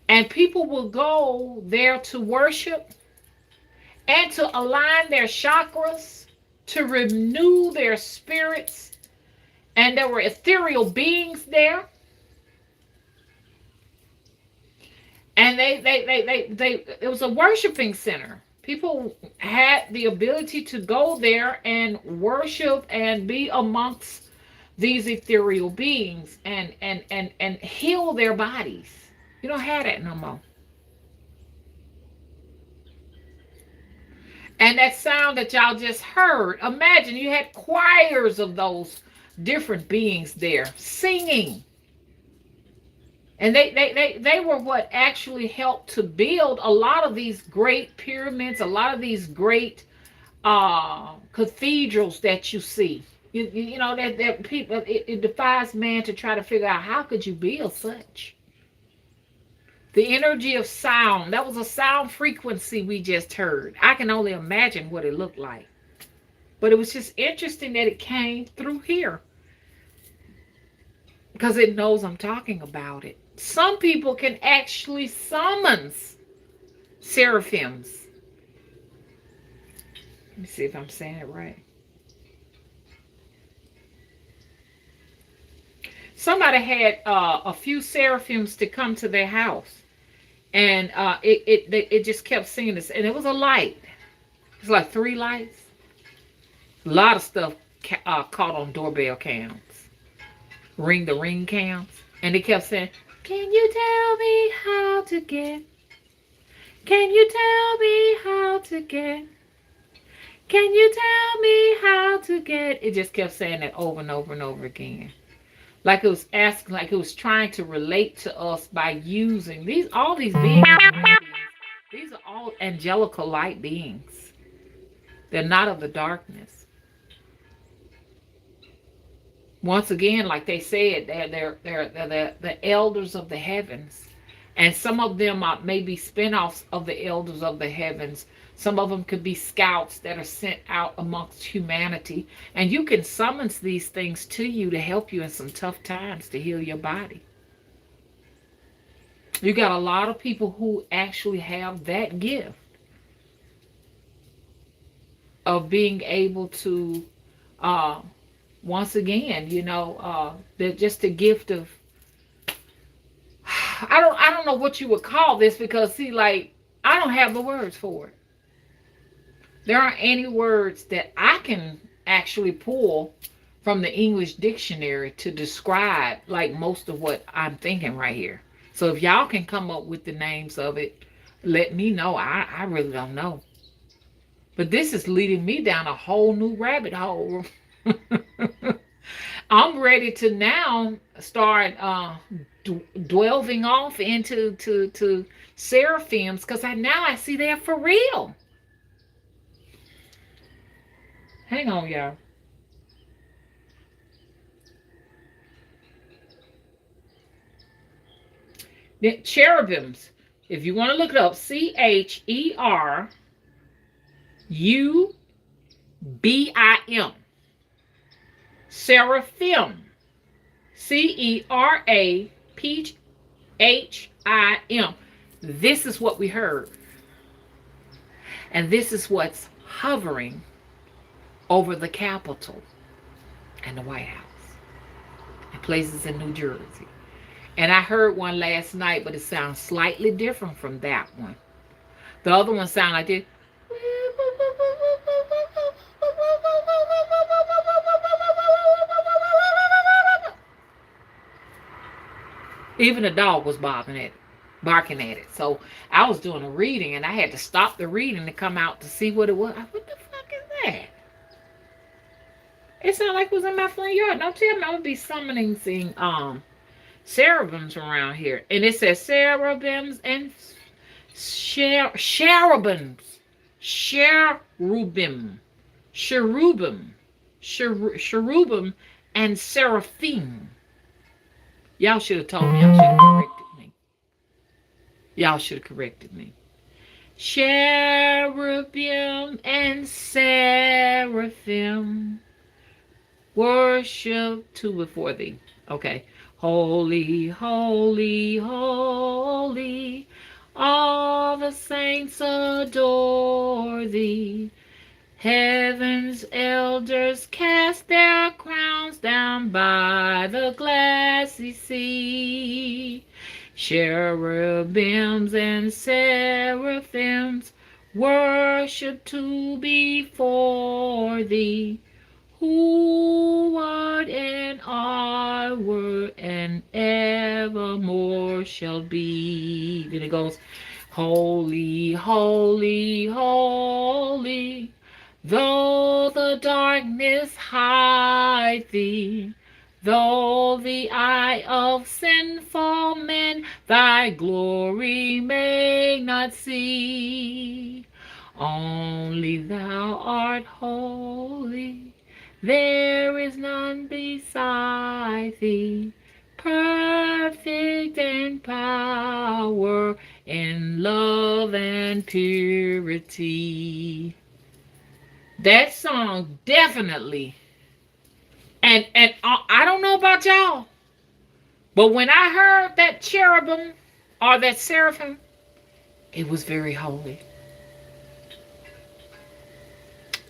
And people will go there to worship and to align their chakras, to renew their spirits. And there were ethereal beings there. And it was a worshiping center. People had the ability to go there and worship and be amongst these ethereal beings and heal their bodies. You don't have that no more. And that sound that y'all just heard, imagine you had choirs of those different beings there singing. And they were what actually helped to build a lot of these great pyramids, a lot of these great cathedrals that you see. You know that people, it defies man to try to figure out how could you build such. The energy of sound, that was a sound frequency we just heard. I can only imagine what it looked like. But it was just interesting that it came through here because it knows I'm talking about it. Some people can actually summons seraphims. Let me see if I'm saying it right. Somebody had a few seraphims to come to their house, and it just kept singing this, and it was a light. It's like 3 lights. A lot of stuff caught on doorbell cams, ring the ring cams, and they kept saying, "Can you tell me how to get? Can you tell me how to get? Can you tell me how to get?" It just kept saying that over and over and over again. Like it was asking, like it was trying to relate to us by using all these beings. These are all angelical light beings. They're not of the darkness. Once again, like they said, they're the elders of the heavens. And some of them are maybe spin-offs of the elders of the heavens. Some of them could be scouts that are sent out amongst humanity. And you can summon these things to you to help you in some tough times to heal your body. You got a lot of people who actually have that gift of being able to, once again, they're just a gift of, I don't know what you would call this, because see, like, I don't have the words for it. There aren't any words that I can actually pull from the English dictionary to describe like most of what I'm thinking right here. So if y'all can come up with the names of it, let me know. I really don't know. But this is leading me down a whole new rabbit hole. I'm ready to now start delving off into to seraphims, because now I see they're for real. Hang on, y'all. The Cherubums, if you want to look it up, Cherubim. Seraphim. Seraphim. This is what we heard. And this is what's hovering over the Capitol and the White House and places in New Jersey. And I heard one last night, but it sounds slightly different from that one. The other one sounded like this. Even the dog was barking at it. So I was doing a reading, and I had to stop the reading to come out to see what it was. What the fuck is that? It sounded like it was in my front yard. Don't tell me I'm gonna be summoning Cherubims around here. And it says Cherubims and Cherubims. Cherubim and Seraphim. Y'all should have told me. Y'all should have corrected me. Y'all should have corrected me. Cherubim and Seraphim worship two before thee. Okay. Holy, holy, holy, all the saints adore thee. Heaven's elders cast their crowns down by the glassy sea. Cherubims and seraphims worship to before thee. who art and are, were, and evermore shall be. Then it goes, holy, holy, holy, though the darkness hide thee, though the eye of sinful men thy glory may not see. Only thou art holy, there is none beside thee, perfect in power, in love and purity. That song definitely, and I don't know about y'all, but when I heard that cherubim or that seraphim, it was very holy.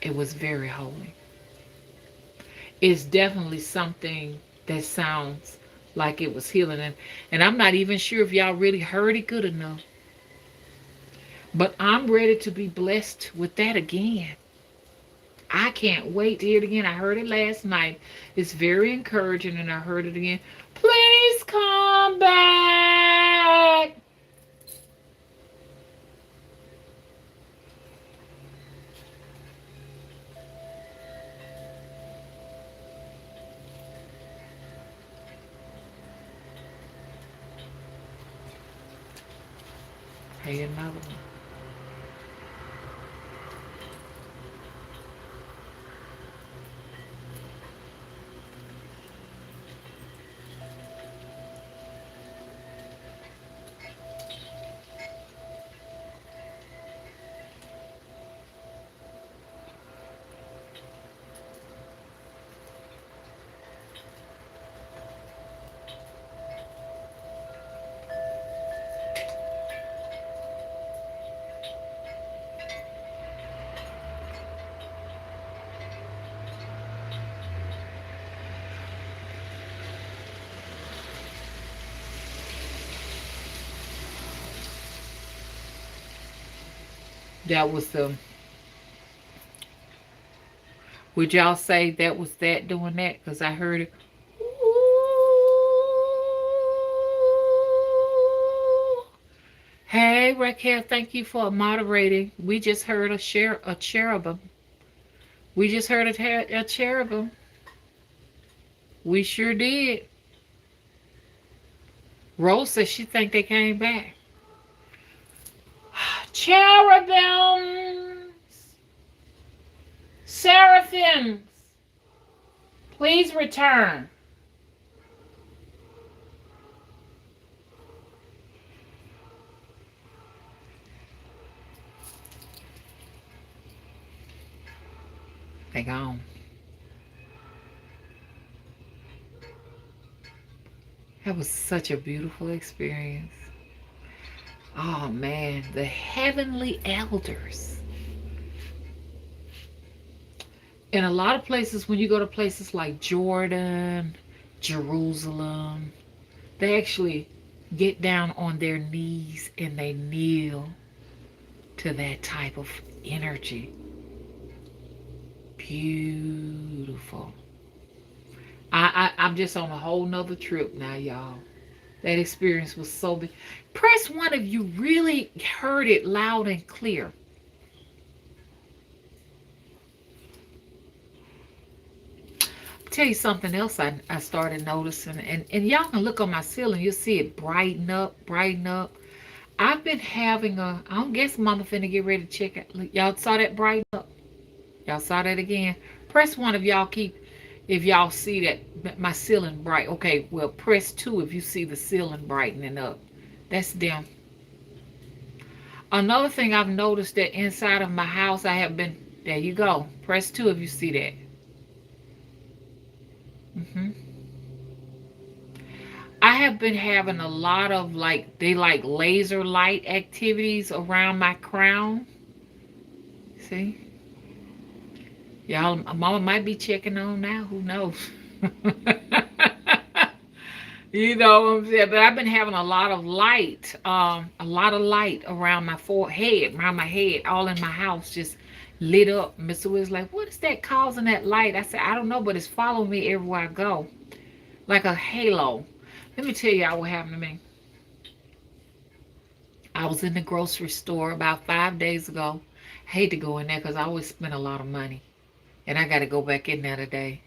It was very holy. It's definitely something that sounds like it was healing. And I'm not even sure if y'all really heard it good enough. But I'm ready to be blessed with that again. I can't wait to hear it again. I heard it last night. It's very encouraging, and I heard it again. Please come back. Hey, another one. That was the. Would y'all say that was that doing that? Because I heard it. Hey, Raquel, thank you for moderating. We just heard a cherubim. We just heard a cherubim. We sure did. Rose says she think they came back. Cherubim, seraphims, please return. They gone. That was such a beautiful experience. Oh man, the heavenly elders. In a lot of places, when you go to places like Jordan, Jerusalem, they actually get down on their knees and they kneel to that type of energy. Beautiful. I'm just on a whole nother trip now, y'all. That experience was so big. Press one if you really heard it loud and clear. I'll tell you something else I started noticing. And y'all can look on my ceiling. You'll see it brighten up, brighten up. I've been having I don't guess Mama finna get ready to check it. Y'all saw that brighten up? Y'all saw that again? Press one if y'all see that my ceiling bright. Okay, well, press two if you see the ceiling brightening up. That's them. Another thing I've noticed that inside of my house there you go. Press two if you see that. I have been having a lot of they like laser light activities around my crown. See? Y'all, Mama might be checking on now. Who knows? You know what I'm saying? But I've been having a lot of light around my forehead, around my head, all in my house, just lit up. Mr. Wiz like, what is that causing that light? I said, I don't know, but it's following me everywhere I go. Like a halo. Let me tell y'all what happened to me. I was in the grocery store about 5 days ago. I hate to go in there because I always spend a lot of money. And I got to go back in there today.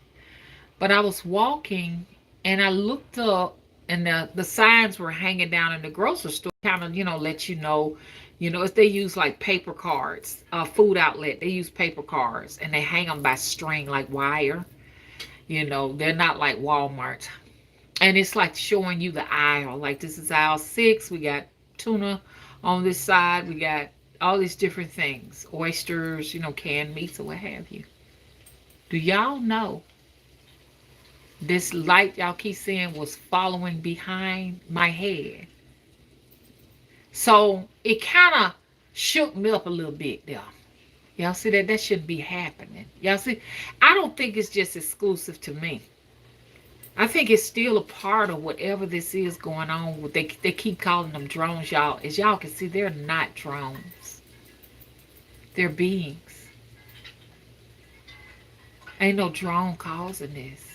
But I was walking and I looked up and the signs were hanging down in the grocery store. Kind of, let if they use like paper cards, food outlet, they use paper cards and they hang them by string like wire. They're not like Walmart. And it's like showing you the aisle. Like this is aisle 6. We got tuna on this side. We got all these different things. Oysters, canned meats or what have you. Do y'all know this light y'all keep seeing was following behind my head? So it kind of shook me up a little bit there. Y'all see that? That shouldn't be happening. Y'all see? I don't think it's just exclusive to me. I think it's still a part of whatever this is going on. They keep calling them drones, y'all. As y'all can see, they're not drones. They're beings. Ain't no drone causing this.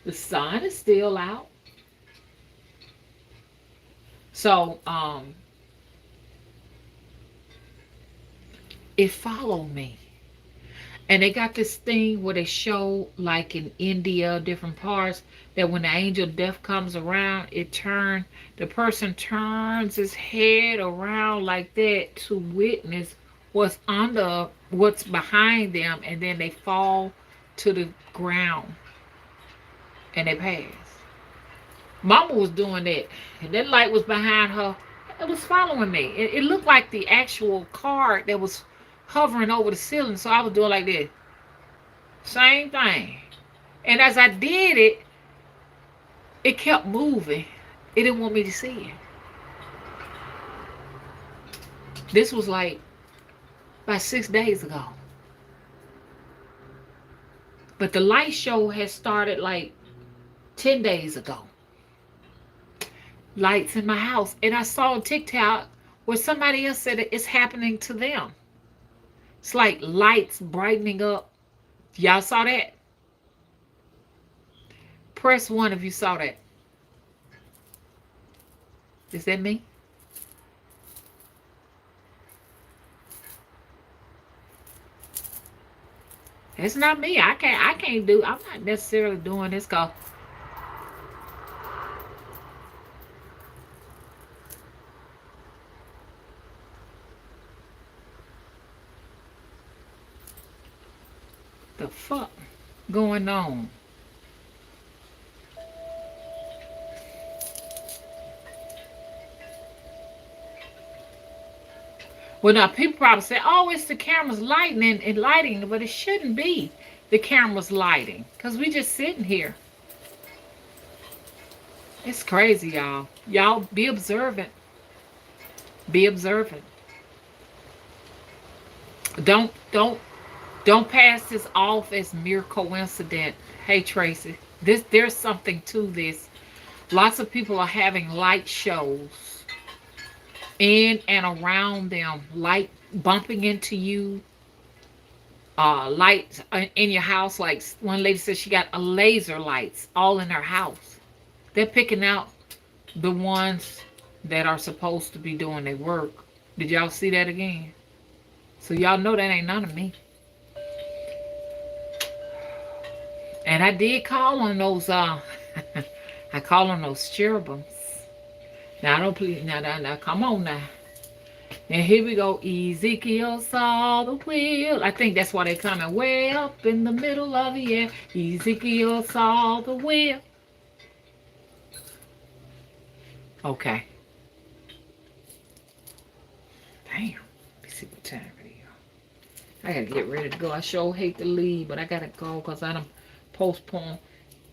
The sun is still out. So, it followed me. And they got this thing where they show, like in India, different parts, that when the angel of death comes around, the person turns his head around like that to witness what's behind them, and then they fall to the ground and they pass. Mama was doing that, and that light was behind her. It was following me. It looked like the actual card that was hovering over the ceiling, so I was doing like this. Same thing. And as I did it, it kept moving. It didn't want me to see it. This was like about 6 days ago. But the light show had started like 10 days ago. Lights in my house. And I saw on TikTok where somebody else said it's happening to them. It's like lights brightening up. Y'all saw that? Press 1 if you saw that. Is that me? It's not me. I'm not necessarily doing this cause the fuck going on? Well, now people probably say, "Oh, it's the camera's lighting and lighting," but it shouldn't be the camera's lighting because we just sitting here. It's crazy, y'all. Y'all be observant. Be observant. Don't pass this off as mere coincidence. Hey, Tracy, there's something to this. Lots of people are having light shows in and around them, light bumping into you, lights in your house. Like one lady said, she got a laser lights all in her house. They're picking out the ones that are supposed to be doing their work. Did y'all see that again? So y'all know that ain't none of me. And I did call on those, I call on those cherubums. Now, don't please, now, come on now. And here we go. Ezekiel saw the wheel. I think that's why they're coming way up in the middle of the air. Ezekiel saw the wheel. Okay. Damn. Let me see what time it is. I gotta get ready to go. I sure hate to leave, but I gotta go because I done postponed.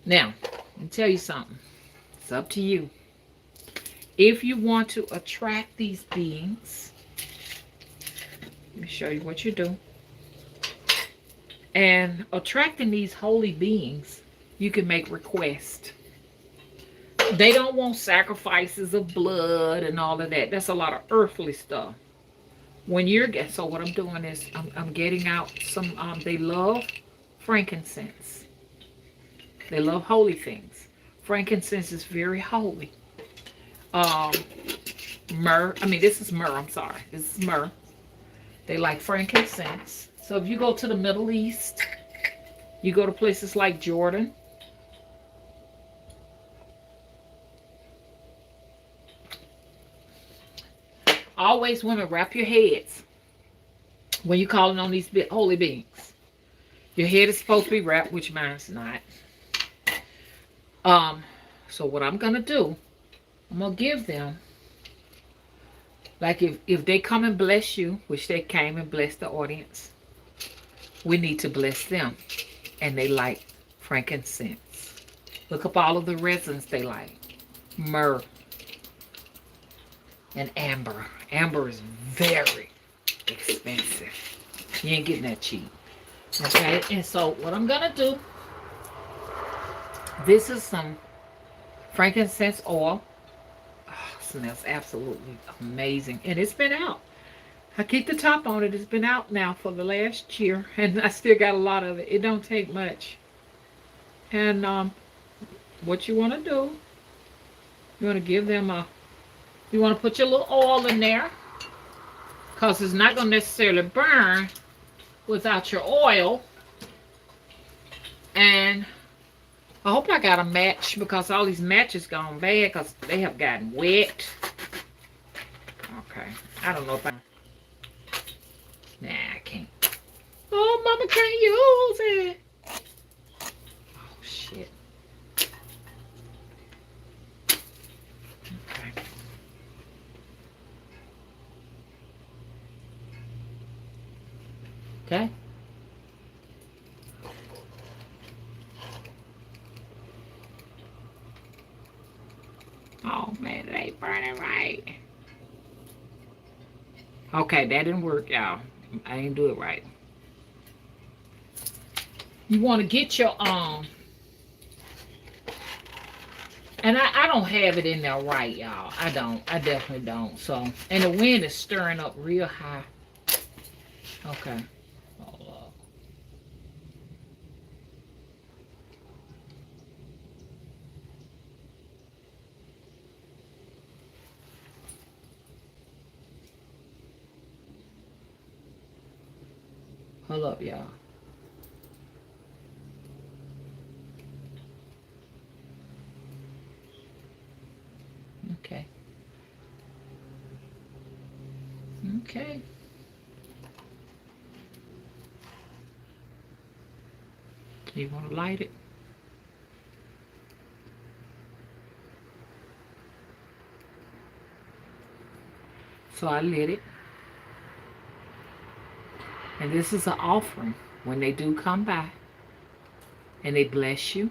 Now, let me tell you something. It's up to you. If you want to attract these beings, let me show you what you do. And attracting these holy beings, you can make requests. They don't want sacrifices of blood and all of that. That's a lot of earthly stuff. When you're so what I'm doing is I'm getting out some. They love frankincense. They love holy things. Frankincense is very holy. Um, Myrrh. I mean, this is myrrh. I'm sorry. This is myrrh. They like frankincense. So if you go to the Middle East, you go to places like Jordan. Always, women, wrap your heads when you're calling on these holy beings. Your head is supposed to be wrapped, which mine's not. So what I'm gonna do, I'm gonna give them, like if they come and bless you, which they came and blessed the audience, we need to bless them. And they like frankincense. Look up all of the resins they like. Myrrh and amber. Amber is very expensive. You ain't getting that cheap. Okay, and so what I'm gonna do, this is some frankincense oil. Oh, smells absolutely amazing. And it's been out. I keep the top on it. It's been out now for the last year, and I still got a lot of it. It don't take much. And what you want to do, you want to give them a, you want to put your little oil in there, because it's not going to necessarily burn without your oil. And I hope I got a match, because all these matches gone bad because they have gotten wet. Okay, I don't know if I, nah, I can't. Oh, mama can't use it. Oh, shit. Okay. Okay. Oh, man, it ain't burning right. Okay, that didn't work, y'all. I didn't do it right. You want to get your and I don't have it in there right, y'all. I don't. I definitely don't. So, and the wind is stirring up real high. Okay. Hold up. Hold up, y'all. Okay. Okay. You want to light it? So I lit it. And this is an offering. When they do come by and they bless you,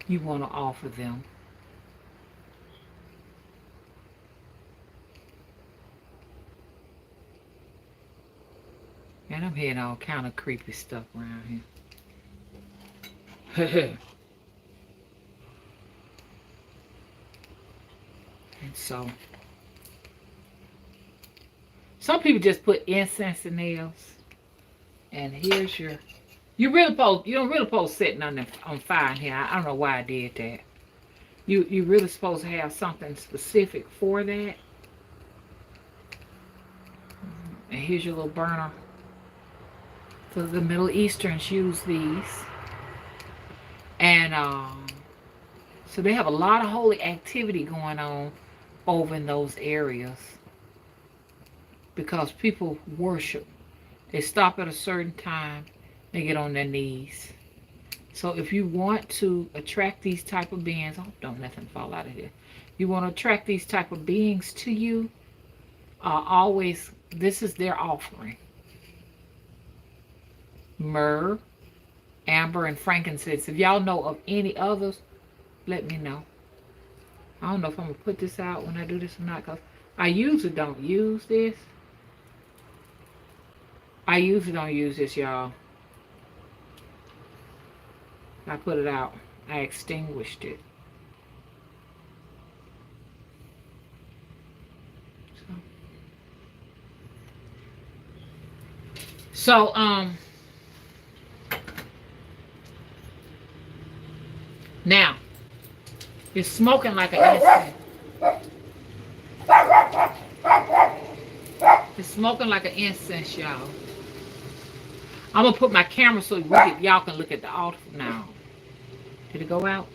you want to offer them. And I'm hearing all kind of creepy stuff around here. And so, some people just put incense in nails. And here's your, you don't really supposed to set nothing on fire in here. I don't know why I did that. You really supposed to have something specific for that. And here's your little burner. So the Middle Easterns use these. And so they have a lot of holy activity going on over in those areas. Because people worship. They stop at a certain time. They get on their knees. So if you want to attract these type of beings, oh, don't nothing fall out of here. You want to attract these type of beings to you, always, this is their offering. Myrrh, amber, and frankincense. If y'all know of any others, let me know. I don't know if I'm going to put this out when I do this or not, because I usually don't use this. I usually don't use this, y'all. I put it out. I extinguished it. So, now it's smoking like an incense. It's smoking like an incense, y'all. I'm gonna put my camera so y'all can look at the altar now. Did it go out?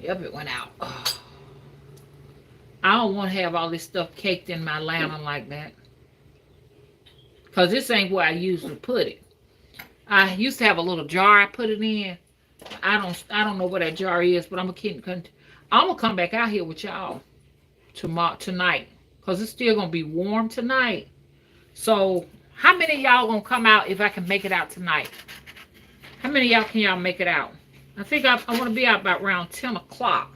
Yep, it went out. Oh. I don't want to have all this stuff caked in my lantern like that. Because this ain't where I usually put it. I used to have a little jar I put it in. I don't know where that jar is, but I'm gonna come back out here with y'all tonight. Because it's still gonna be warm tonight. So how many of y'all gonna come out if I can make it out tonight? How many of y'all can y'all make it out? I think I want to be out about around 10 o'clock.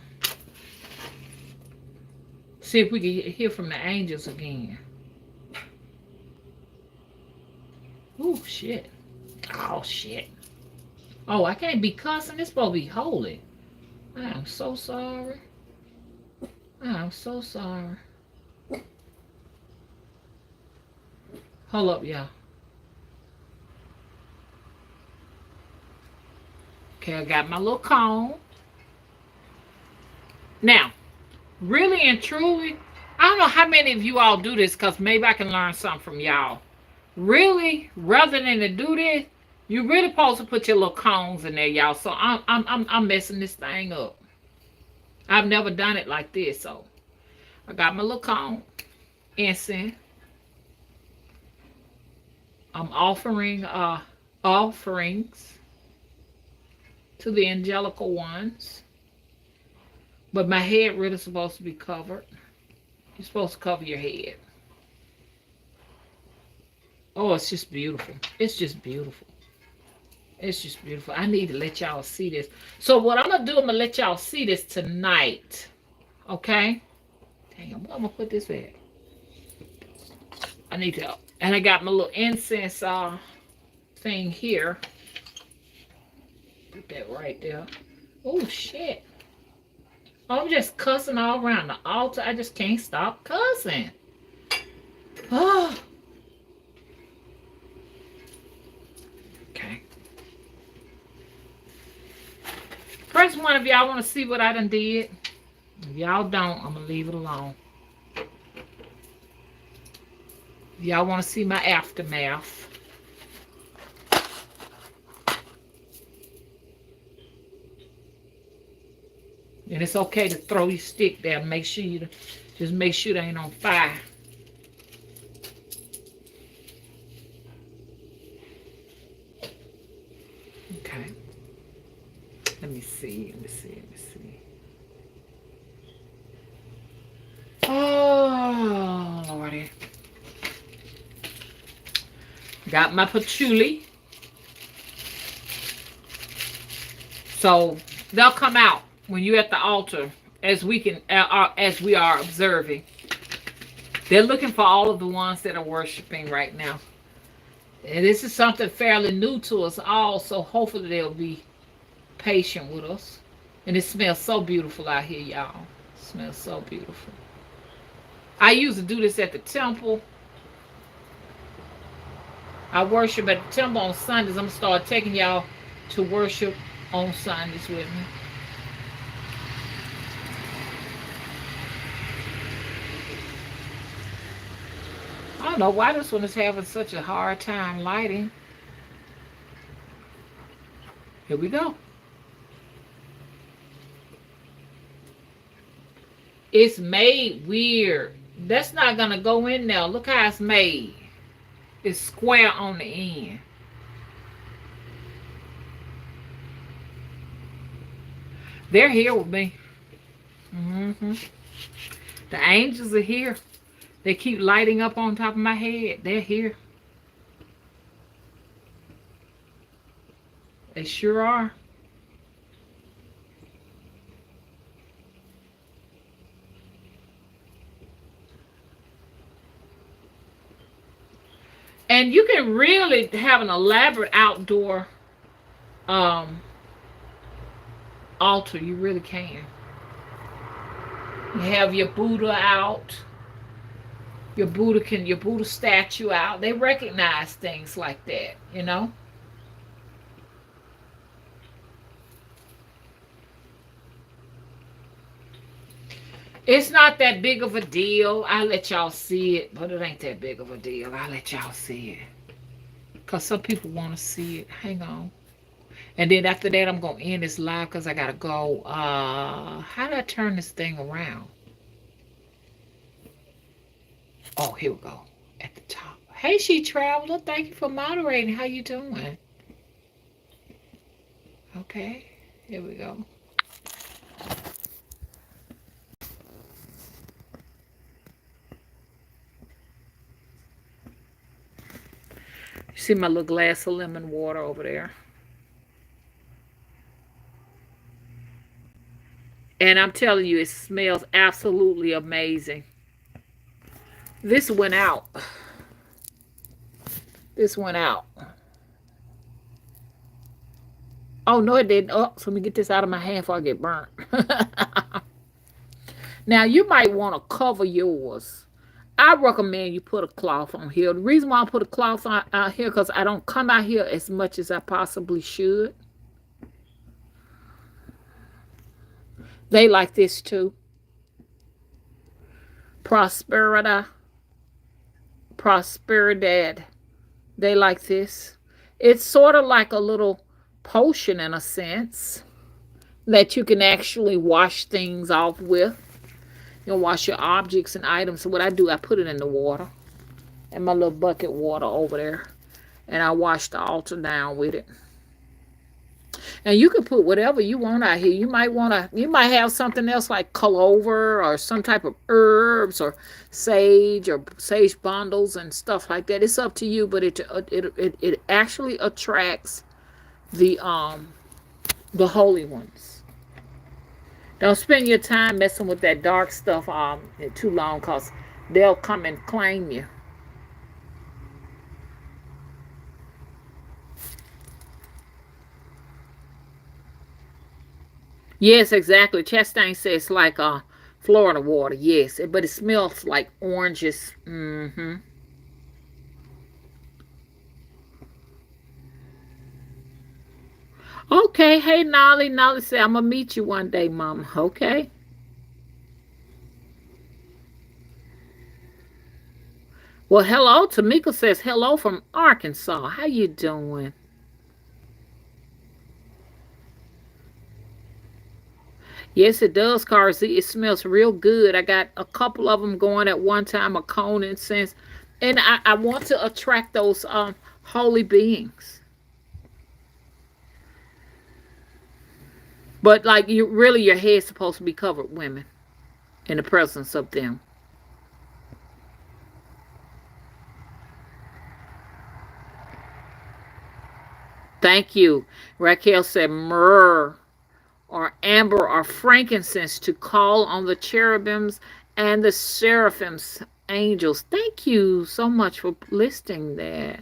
See if we can hear from the angels again. Oh, shit. Oh, shit. Oh, I can't be cussing. It's supposed to be holy. I am so sorry. I am so sorry. Hold up, y'all. Okay, I got my little cone. Now, really and truly, I don't know how many of you all do this because maybe I can learn something from y'all. Really, rather than to do this, you really supposed to put your little cones in there, y'all. So I'm messing this thing up. I've never done it like this, so I got my little cone, incense. I'm offering offerings to the angelical ones. But my head really supposed to be covered. You're supposed to cover your head. Oh, it's just beautiful. It's just beautiful. It's just beautiful. I need to let y'all see this. So what I'm going to do, I'm going to let y'all see this tonight. Okay? Dang, I'm going to put this back. I need to. And I got my little incense thing here. Put that right there. Oh, shit. I'm just cussing all around the altar. I just can't stop cussing. Oh. Okay. First one of y'all want to see what I done did? If y'all don't, I'm going to leave it alone. If y'all want to see my aftermath. And it's okay to throw your stick there. Make sure you just make sure they ain't on fire. Okay. Let me see. Let me see. Let me see. Oh, Lordy. Got my patchouli. So they'll come out when you're at the altar, as we are observing. They're looking for all of the ones that are worshiping right now. And this is something fairly new to us all, so hopefully they'll be patient with us. And it smells so beautiful out here, y'all. It smells so beautiful. I used to do this at the temple. I worship at the temple on Sundays. I'm going to start taking y'all to worship on Sundays with me. I don't know why this one is having such a hard time lighting. Here we go. It's made weird. That's not going to go in there. Look how it's made. It's square on the end. They're here with me. The angels are here. They keep lighting up on top of my head. They're here. They sure are. And you can really have an elaborate outdoor altar. You really can. You have your Buddha out. Your Buddha statue out. They recognize things like that, you know. It's not that big of a deal. I'll let y'all see it, but it ain't that big of a deal. I'll let y'all see it. Because some people want to see it. Hang on. And then after that, I'm going to end this live because I got to go. How do I turn this thing around? Oh, here we go. At the top. Hey, She Traveler. Thank you for moderating. How you doing? Okay. Here we go. You see my little glass of lemon water over there? And I'm telling you, it smells absolutely amazing. This went out. This went out. Oh, no, it didn't. Oh, so let me get this out of my hand before I get burnt. Now, you might want to cover yours. I recommend you put a cloth on here. The reason why I put a cloth on out here because I don't come out here as much as I possibly should. They like this too. Prosperity. Prosperidad. They like this. It's sort of like a little potion in a sense that you can actually wash things off with. You'll wash your objects and items. So what I do, I put it in the water. And my little bucket water over there. And I wash the altar down with it. And you can put whatever you want out here. You might have something else like clover or some type of herbs or sage bundles and stuff like that. It's up to you, but it actually attracts the holy ones. Don't spend your time messing with that dark stuff too long, cause they'll come and claim you. Yes, exactly. Chastain says like Florida water. Yes, but it smells like oranges. Mm-hmm. Okay. Hey, Nolly. Nolly said, I'm gonna meet you one day, Mama. Okay. Well, hello. Tamika says hello from Arkansas. How you doing? Yes, it does, Carzy. It smells real good. I got a couple of them going at one time, a cone incense, and I want to attract those holy beings. But like you, really, your head's supposed to be covered, women, in the presence of them. Thank you. Raquel said myrrh or amber or frankincense to call on the cherubims and the seraphims angels. Thank you so much for listing that.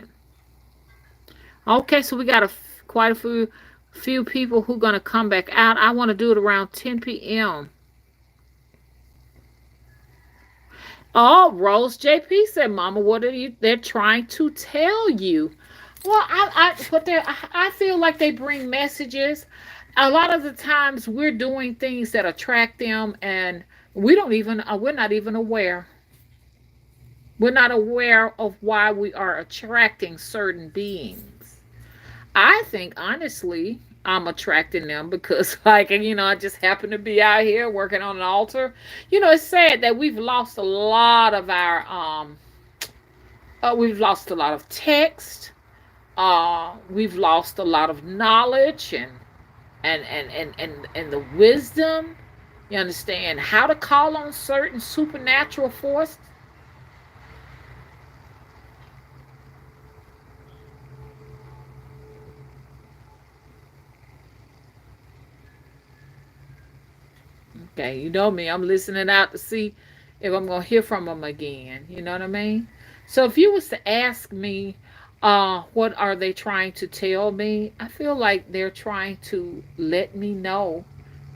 Okay, so we got quite a few people who are gonna come back out. I want to do it around 10 p.m. Oh, Rose JP said, "Mama, what are you? They're trying to tell you." Well, I feel like they bring messages. A lot of the times we're doing things that attract them, and we're not even aware. We're not aware of why we are attracting certain beings. I think honestly, I'm attracting them because, like, I just happen to be out here working on an altar. It's sad that we've lost a lot of we've lost a lot of text. We've lost a lot of knowledge and the wisdom. You understand how to call on certain supernatural forces. Okay, you know me. I'm listening out to see if I'm gonna hear from them again. You know what I mean? So if you was to ask me, what are they trying to tell me? I feel like they're trying to let me know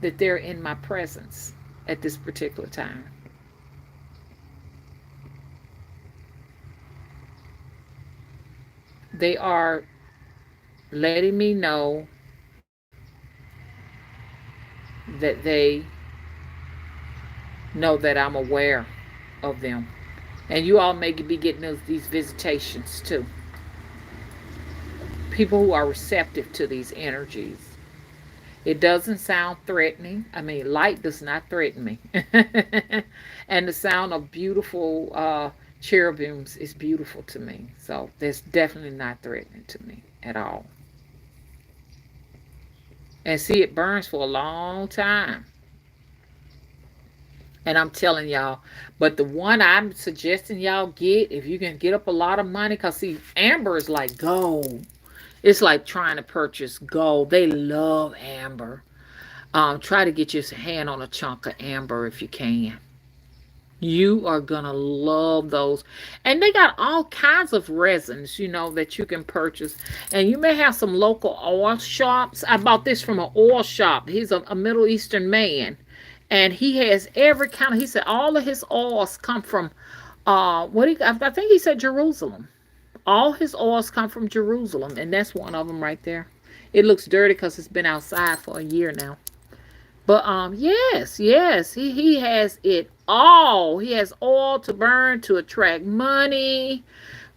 that they're in my presence at this particular time. They are letting me know that they know that I'm aware of them. And you all may be getting these visitations too. People who are receptive to these energies. It doesn't sound threatening. I mean, light does not threaten me. And the sound of beautiful cherubims is beautiful to me. So that's definitely not threatening to me at all. And see, it burns for a long time. And I'm telling y'all, but the one I'm suggesting y'all get, if you can get up a lot of money, because see, amber is like gold. It's like trying to purchase gold. They love amber. Try to get your hand on a chunk of amber if you can. You are gonna love those. And they got all kinds of resins, that you can purchase. And you may have some local oil shops. I bought this from an oil shop. He's a Middle Eastern man. And he has every kind of, he said all of his oils come from, I think he said Jerusalem. All his oils come from Jerusalem. And that's one of them right there. It looks dirty because it's been outside for a year now. But yes, he has it all. He has oil to burn to attract money,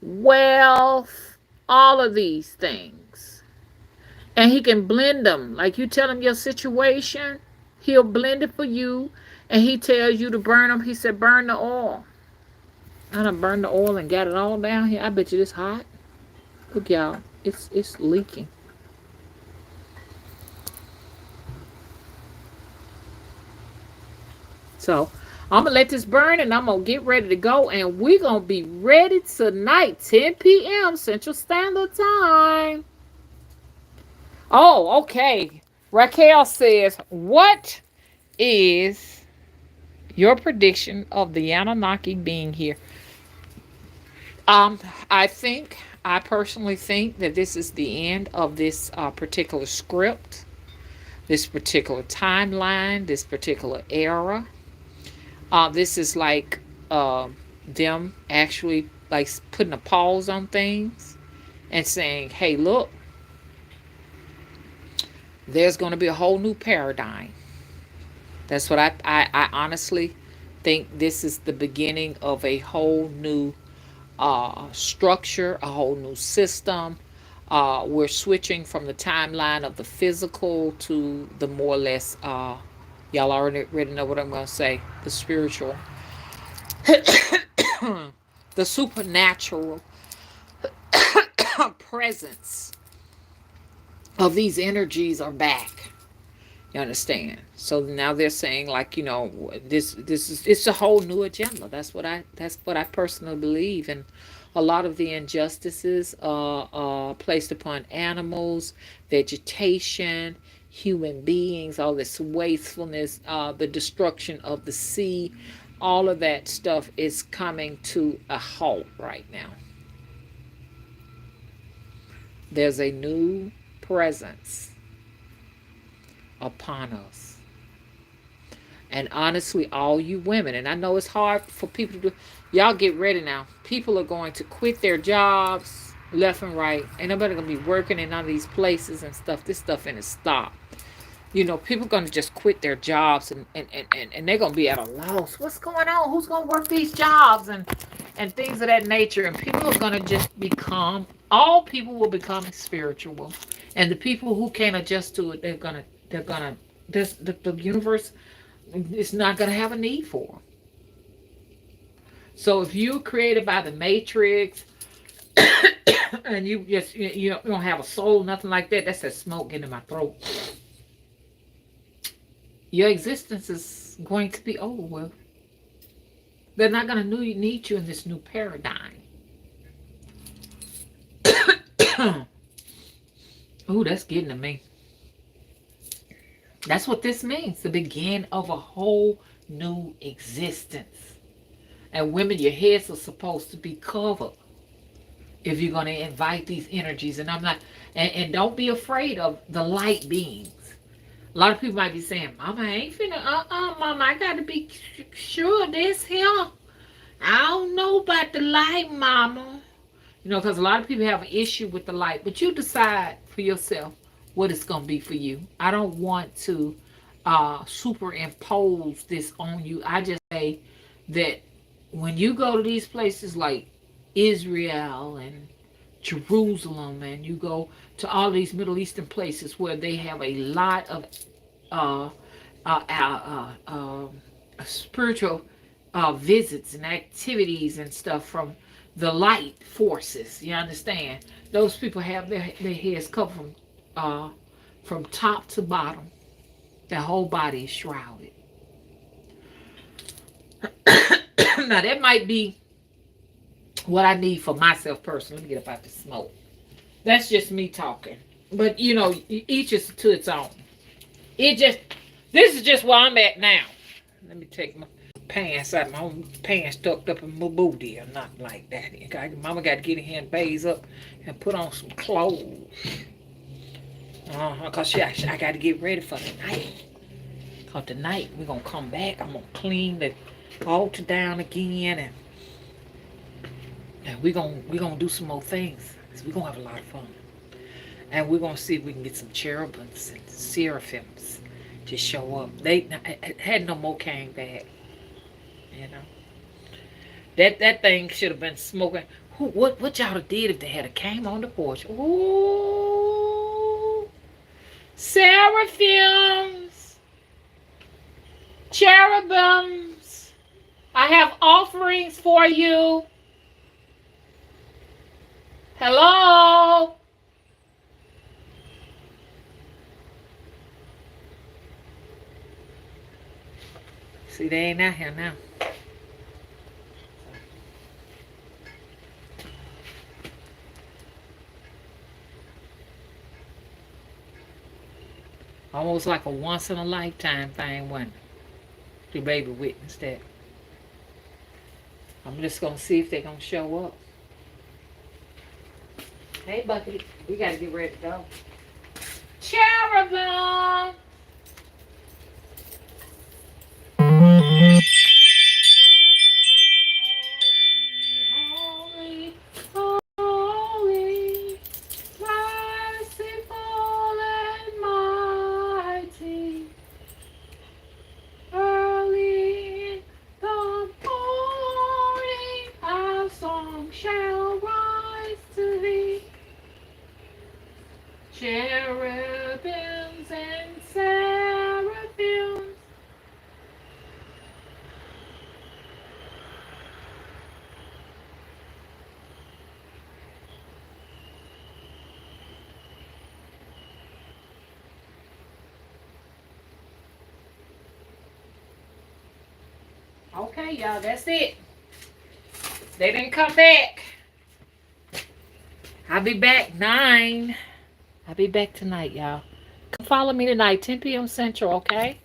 wealth, all of these things. And he can blend them. Like you tell him your situation, he'll blend it for you. And he tells you to burn them. He said, burn the oil. I done burned the oil and got it all down here. I bet you it's hot. Look, y'all. It's leaking. So I'm going to let this burn and I'm going to get ready to go. And we're going to be ready tonight, 10 p.m. Central Standard Time. Oh, okay. Raquel says, what is your prediction of the Anunnaki being here? I personally think that this is the end of this particular script, this particular timeline, this particular era. This is like them actually like putting a pause on things and saying, hey, look, there's going to be a whole new paradigm. That's what I honestly think. This is the beginning of a whole new structure, a whole new system. We're switching from the timeline of the physical to the more or less, y'all already know what I'm going to say, the spiritual, the supernatural presence of these energies are back. You understand? So now they're saying, like, this is, it's a whole new agenda. That's what I personally believe. And a lot of the injustices placed upon animals, vegetation, human beings, all this wastefulness, the destruction of the sea, all of that stuff is coming to a halt right now. There's a new presence upon us. And honestly, all you women, and I know it's hard for people to do, y'all get ready now. People are going to quit their jobs left and right. Ain't nobody going to be working in none of these places and stuff. This stuff in a stop. People are going to just quit their jobs and they're going to be at a loss. What's going on? Who's going to work these jobs and things of that nature? And people are going to just all people will become spiritual. And the people who can't adjust to it, the universe is not going to have a need for them. So if you're created by the matrix and you don't have a soul, nothing like that, that's that smoke getting in my throat. Your existence is going to be over with. They're not going to need you in this new paradigm. Ooh, that's getting to me. That's what this means. The beginning of a whole new existence. And women, your heads are supposed to be covered if you're going to invite these energies. And I'm not, and don't be afraid of the light beings. A lot of people might be saying, Mama, I ain't finna, Mama, I gotta be sure this here. I don't know about the light, Mama. You know, because a lot of people have an issue with the light, but you decide for yourself what it's going to be for you. I don't want to superimpose this on you. I just say that when you go to these places like Israel and Jerusalem, and you go to all these Middle Eastern places where they have a lot of uh, uh, uh, uh, uh, spiritual visits and activities and stuff from the light forces. You understand? Those people have their heads covered from top to bottom. Their whole body is shrouded. Now that might be what I need for myself personally. Let me get up out the smoke. That's just me talking. But you know, each is to its own. This is just where I'm at now. Let me take my pants out. My pants tucked up in my booty or nothing like that. Mama got to get in here and bathe up and put on some clothes. Because I got to get ready for the night. Because tonight we're going to come back. I'm going to clean the altar down again. And we're gonna do some more things. We're going to have a lot of fun. And we're going to see if we can get some Cheribums and Seraphims to show up. They had no more came back. You know. That thing should have been smoking. What y'all did if they had a came on the porch? Ooh. Seraphims. Cherubums. I have offerings for you. Hello. See, they ain't out here now. Almost like a once in a lifetime thing, wasn't it? The baby witnessed that. I'm just gonna see if they're gonna show up. Hey, Bucket, we gotta get ready to go. Cherubim! Holy, holy, merciful and mighty. Early in the morning, our song shall rise to thee. Cherubims and seraphims. Okay, y'all, that's it. They didn't come back. I'll be back 9. I'll be back tonight, y'all. Come follow me tonight, 10 p.m. Central, okay?